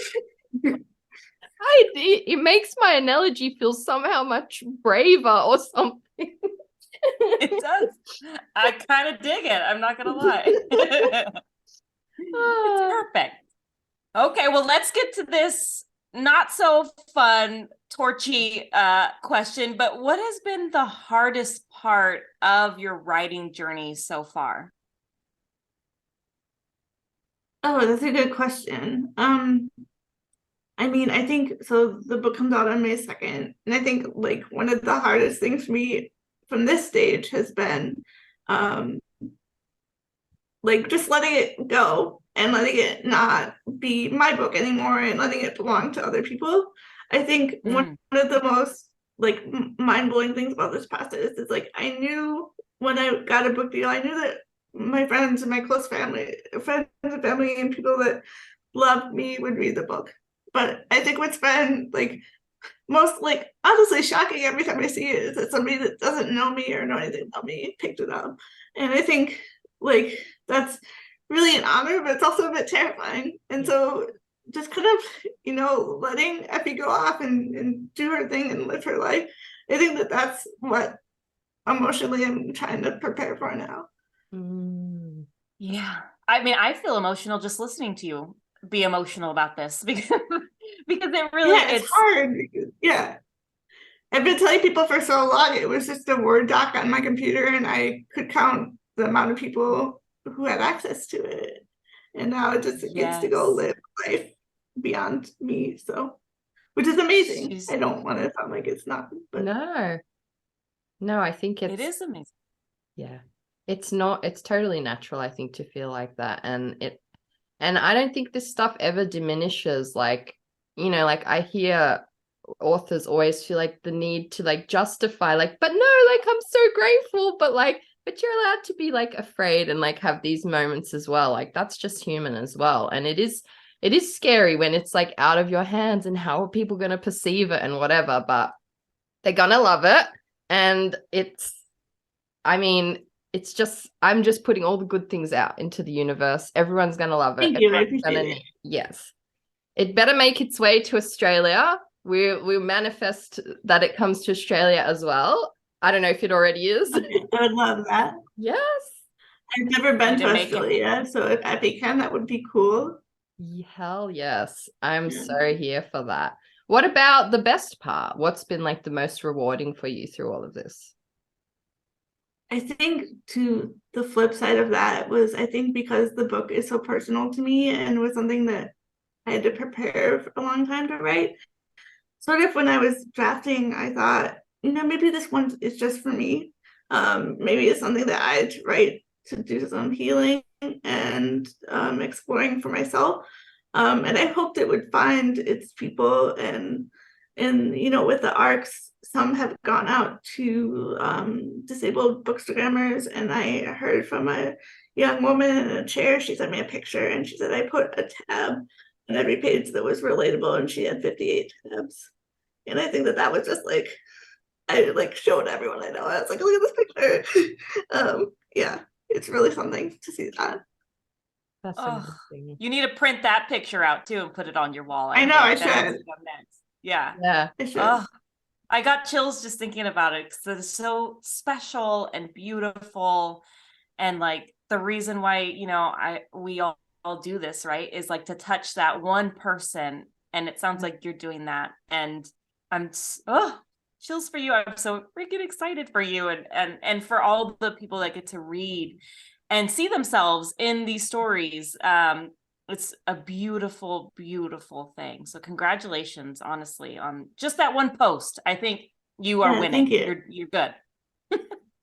It makes my analogy feel somehow much braver or something. it does. I kind of dig it. I'm not gonna lie. It's Ah. perfect. Okay, well, let's get to this not so fun, torchy question, but what has been the hardest part of your writing journey so far? Oh, that's a good question. I mean, I think so. The book comes out on May 2nd, and I think like one of the hardest things for me from this stage has been um like just letting it go and letting it not be my book anymore and letting it belong to other people. I think one of the most like mind-blowing things about this process is like I knew when I got a book deal, I knew that my friends and my close friends and family and people that loved me would read the book. But I think what's been like most like honestly shocking every time I see it is that somebody that doesn't know me or know anything about me picked it up. And I think like that's really an honor, but it's also a bit terrifying. And so just kind of, letting Effie go off and do her thing and live her life. I think that that's what emotionally I'm trying to prepare for now. Yeah. I mean, I feel emotional just listening to you be emotional about this because it really it's hard. Yeah. I've been telling people for so long, it was just a Word doc on my computer and I could count the amount of people who had access to it. And now it just gets to go live life beyond me. So, which is amazing. I don't want to sound like it's not. But No, I think it is amazing. Yeah. It's totally natural, I think, to feel like that. And I don't think this stuff ever diminishes. Like, like I hear authors always feel like the need to like justify, like, but no, like I'm so grateful, but you're allowed to be like afraid and like have these moments as well. Like that's just human as well. And it is scary when it's like out of your hands and how are people going to perceive it and whatever, but they're gonna love it. And it's just, I'm just putting all the good things out into the universe. Everyone's going to love it. Thank you. I appreciate it. Yes. It better make its way to Australia. We manifest that it comes to Australia as well. I don't know if it already is. Okay, I would love that. Yes. I've never been to Australia, so if Effie can, that would be cool. Hell yes. I'm so here for that. What about the best part? What's been like the most rewarding for you through all of this? I think to the flip side of that was, I think because the book is so personal to me and was something that I had to prepare for a long time to write. Sort of when I was drafting, I thought, maybe this one is just for me. Maybe it's something that I had to write to do some healing and exploring for myself. And I hoped it would find its people and with the ARCs, some have gone out to disabled bookstagrammers, and I heard from a young woman in a chair. She sent me a picture and she said I put a tab on every page that was relatable, and she had 58 tabs. And I think that was just like, I like showed everyone I know. I was like, look at this picture. Yeah, it's really something to see that. That's amazing. You need to print that picture out too and put it on your wall. I know, I should. Yeah. I should. I got chills just thinking about it because it's so special and beautiful. And like the reason why, we all do this, right, is like to touch that one person. And it sounds like you're doing that. And I'm chills for you. I'm so freaking excited for you and for all the people that get to read and see themselves in these stories. It's a beautiful, beautiful thing. So congratulations, honestly, on just that one post. I think you are winning. You're good.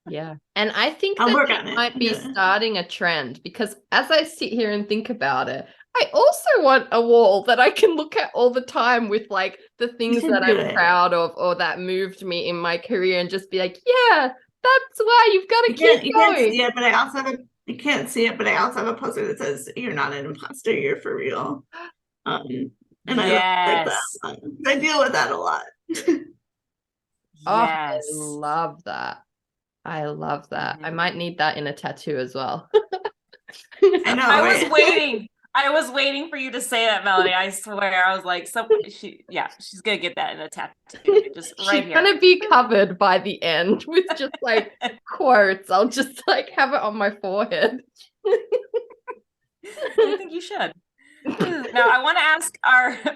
Yeah. And I think that it might be starting a trend, because as I sit here and think about it, I also want a wall that I can look at all the time with like the things that I'm proud of or that moved me in my career and just be like, yeah, that's why you've got to keep going. Yeah, but I also have you can't see it, but I also have a poster that says, "You're not an imposter, you're for real." And And I like that. Yes. I deal with that a lot. Oh, Yes. I love that. I love that. I Mhm. might need that in a tattoo as well. I know, I right? was waiting. I was waiting for you to say that, Melanie. I swear. I was like, she's gonna get that in a tattoo. Just right She's here. gonna be covered by the end with just like quotes. I'll just like have it on my forehead. I think you should. Now, I want to ask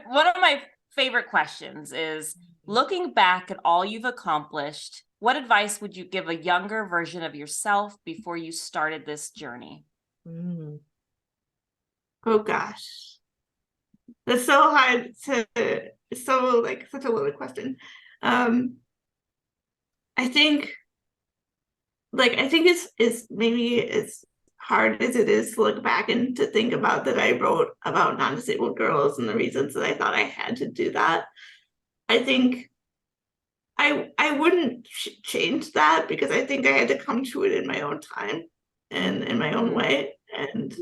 one of my favorite questions is, looking back at all you've accomplished, what advice would you give a younger version of yourself before you started this journey? Mm. Oh gosh. That's so hard to, so like such a loaded question. I think it's maybe as hard as it is to look back and to think about that I wrote about non-disabled girls and the reasons that I thought I had to do that. I think I wouldn't change that because I think I had to come to it in my own time and in my own way, and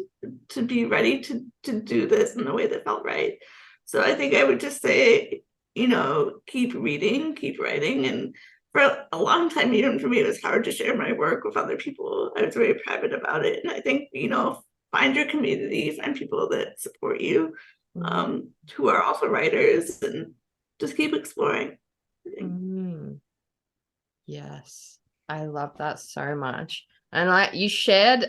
to be ready to do this in the way that felt right. So I think I would just say, keep reading, keep writing. And for a long time, even for me, it was hard to share my work with other people. I was very private about it. And I think, find your community, find people that support you, who are also writers, and just keep exploring. Yes, I love that so much. And you shared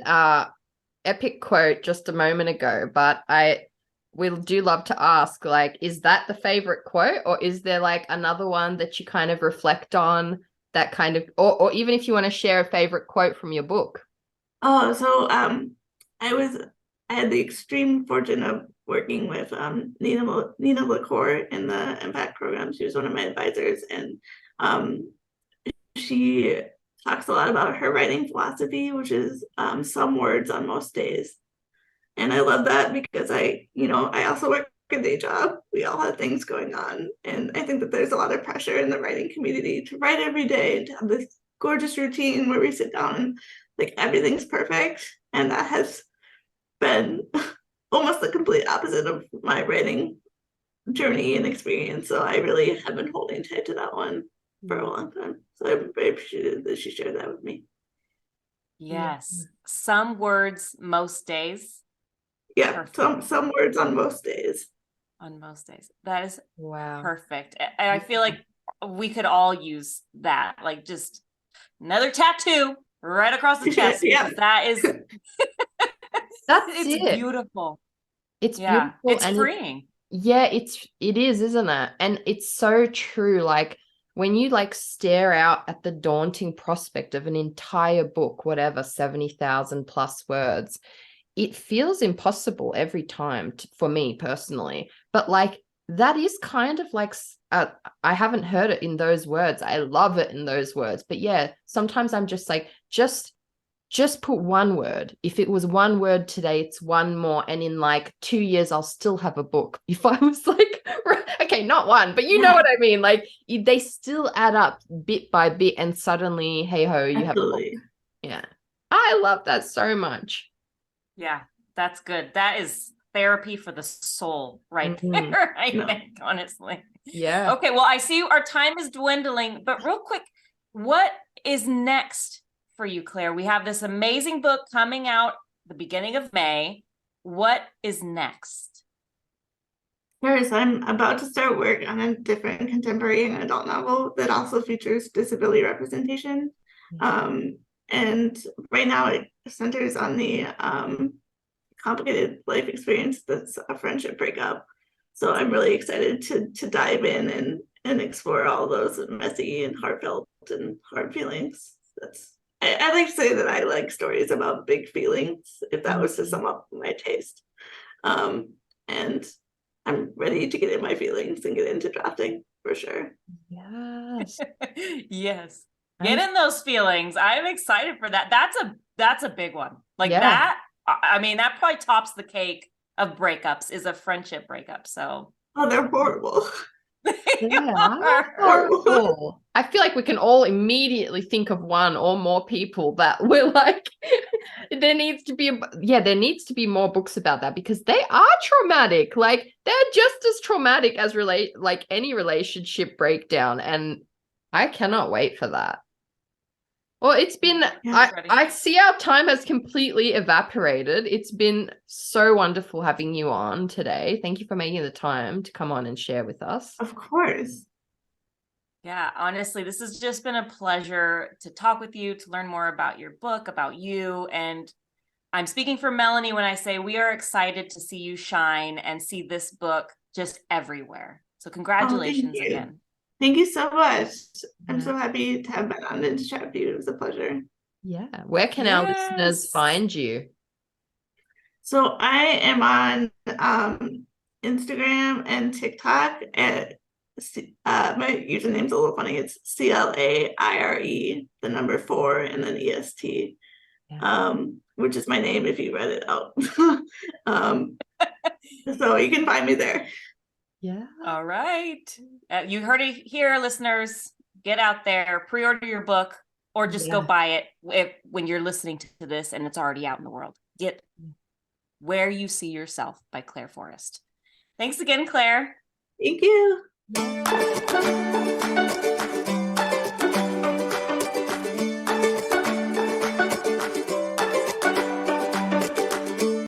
epic quote just a moment ago, but I will do love to ask, like, is that the favorite quote, or is there like another one that you kind of reflect on that kind of, or even if you want to share a favorite quote from your book? Oh, so I had the extreme fortune of working with Nina LaCour in the Impact program. She was one of my advisors, and she talks a lot about her writing philosophy, which is some words on most days. And I love that because I also work a day job. We all have things going on. And I think that there's a lot of pressure in the writing community to write every day and to have this gorgeous routine where we sit down and like everything's perfect. And that has been almost the complete opposite of my writing journey and experience. So I really have been holding tight to that one for a long time. So I'm very appreciative that she shared that with me. Yes. Some words most days. Yeah, Perfect. some words on most days. On most days. That is Wow. perfect. And I feel like we could all use that. Like just another tattoo right across the chest. Yeah. That is That's it's it. beautiful. It's Yeah. beautiful. It's and freeing. it is, isn't it? And it's so true. Like when you like stare out at the daunting prospect of an entire book, whatever, 70,000 plus words, it feels impossible every time for me personally. But like that is kind of like I haven't heard it in those words. I love it in those words. But yeah, sometimes I'm just like, just put one word. If it was one word today, it's one more. And in like 2 years, I'll still have a book. If I was like, okay, not one, but you know what I mean? Like they still add up bit by bit, and suddenly, hey ho, you have a book. Yeah. I love that so much. Yeah, that's good. That is therapy for the soul right there, I think, honestly. Yeah. Okay, well, I see our time is dwindling, but real quick, what is next for you, Claire? We have this amazing book coming out the beginning of May. What is next? Sure, so I'm about to start work on a different contemporary and adult novel that also features disability representation. And right now it centers on the complicated life experience that's a friendship breakup. So I'm really excited to dive in and explore all those messy and heartfelt and hard feelings. I like to say that I like stories about big feelings, if that was to sum up my taste. And I'm ready to get in my feelings and get into drafting for sure. Yes. Yes. Get in those feelings. I'm excited for that. That's a big one. Like that, I mean, that probably tops the cake of breakups, is a friendship breakup. So they're horrible. Yeah, horrible. I feel like we can all immediately think of one or more people that we're like There needs to be there needs to be more books about that because they are traumatic. Like they're just as traumatic as like any relationship breakdown, and I cannot wait for that. Well, it's been I see our time has completely evaporated. It's been so wonderful having you on today. Thank you for making the time to come on and share with us. Of course. Yeah, honestly, this has just been a pleasure to talk with you, to learn more about your book, about you. And I'm speaking for Melanie when I say we are excited to see you shine and see this book just everywhere. So congratulations again. Thank you so much. I'm so happy to have been on and to chat with you. It was a pleasure. Yeah. Where can our listeners find you? So I am on Instagram and TikTok at my username's a little funny. It's CLAIRE, the number 4, and then EST. Which is my name if you read it out. So you can find me there. Yeah. All right. You heard it here, listeners. Get out there, pre-order your book, or just go buy it when you're listening to this and it's already out in the world. Get Where You See Yourself by Claire Forrest. Thanks again, Claire. Thank you.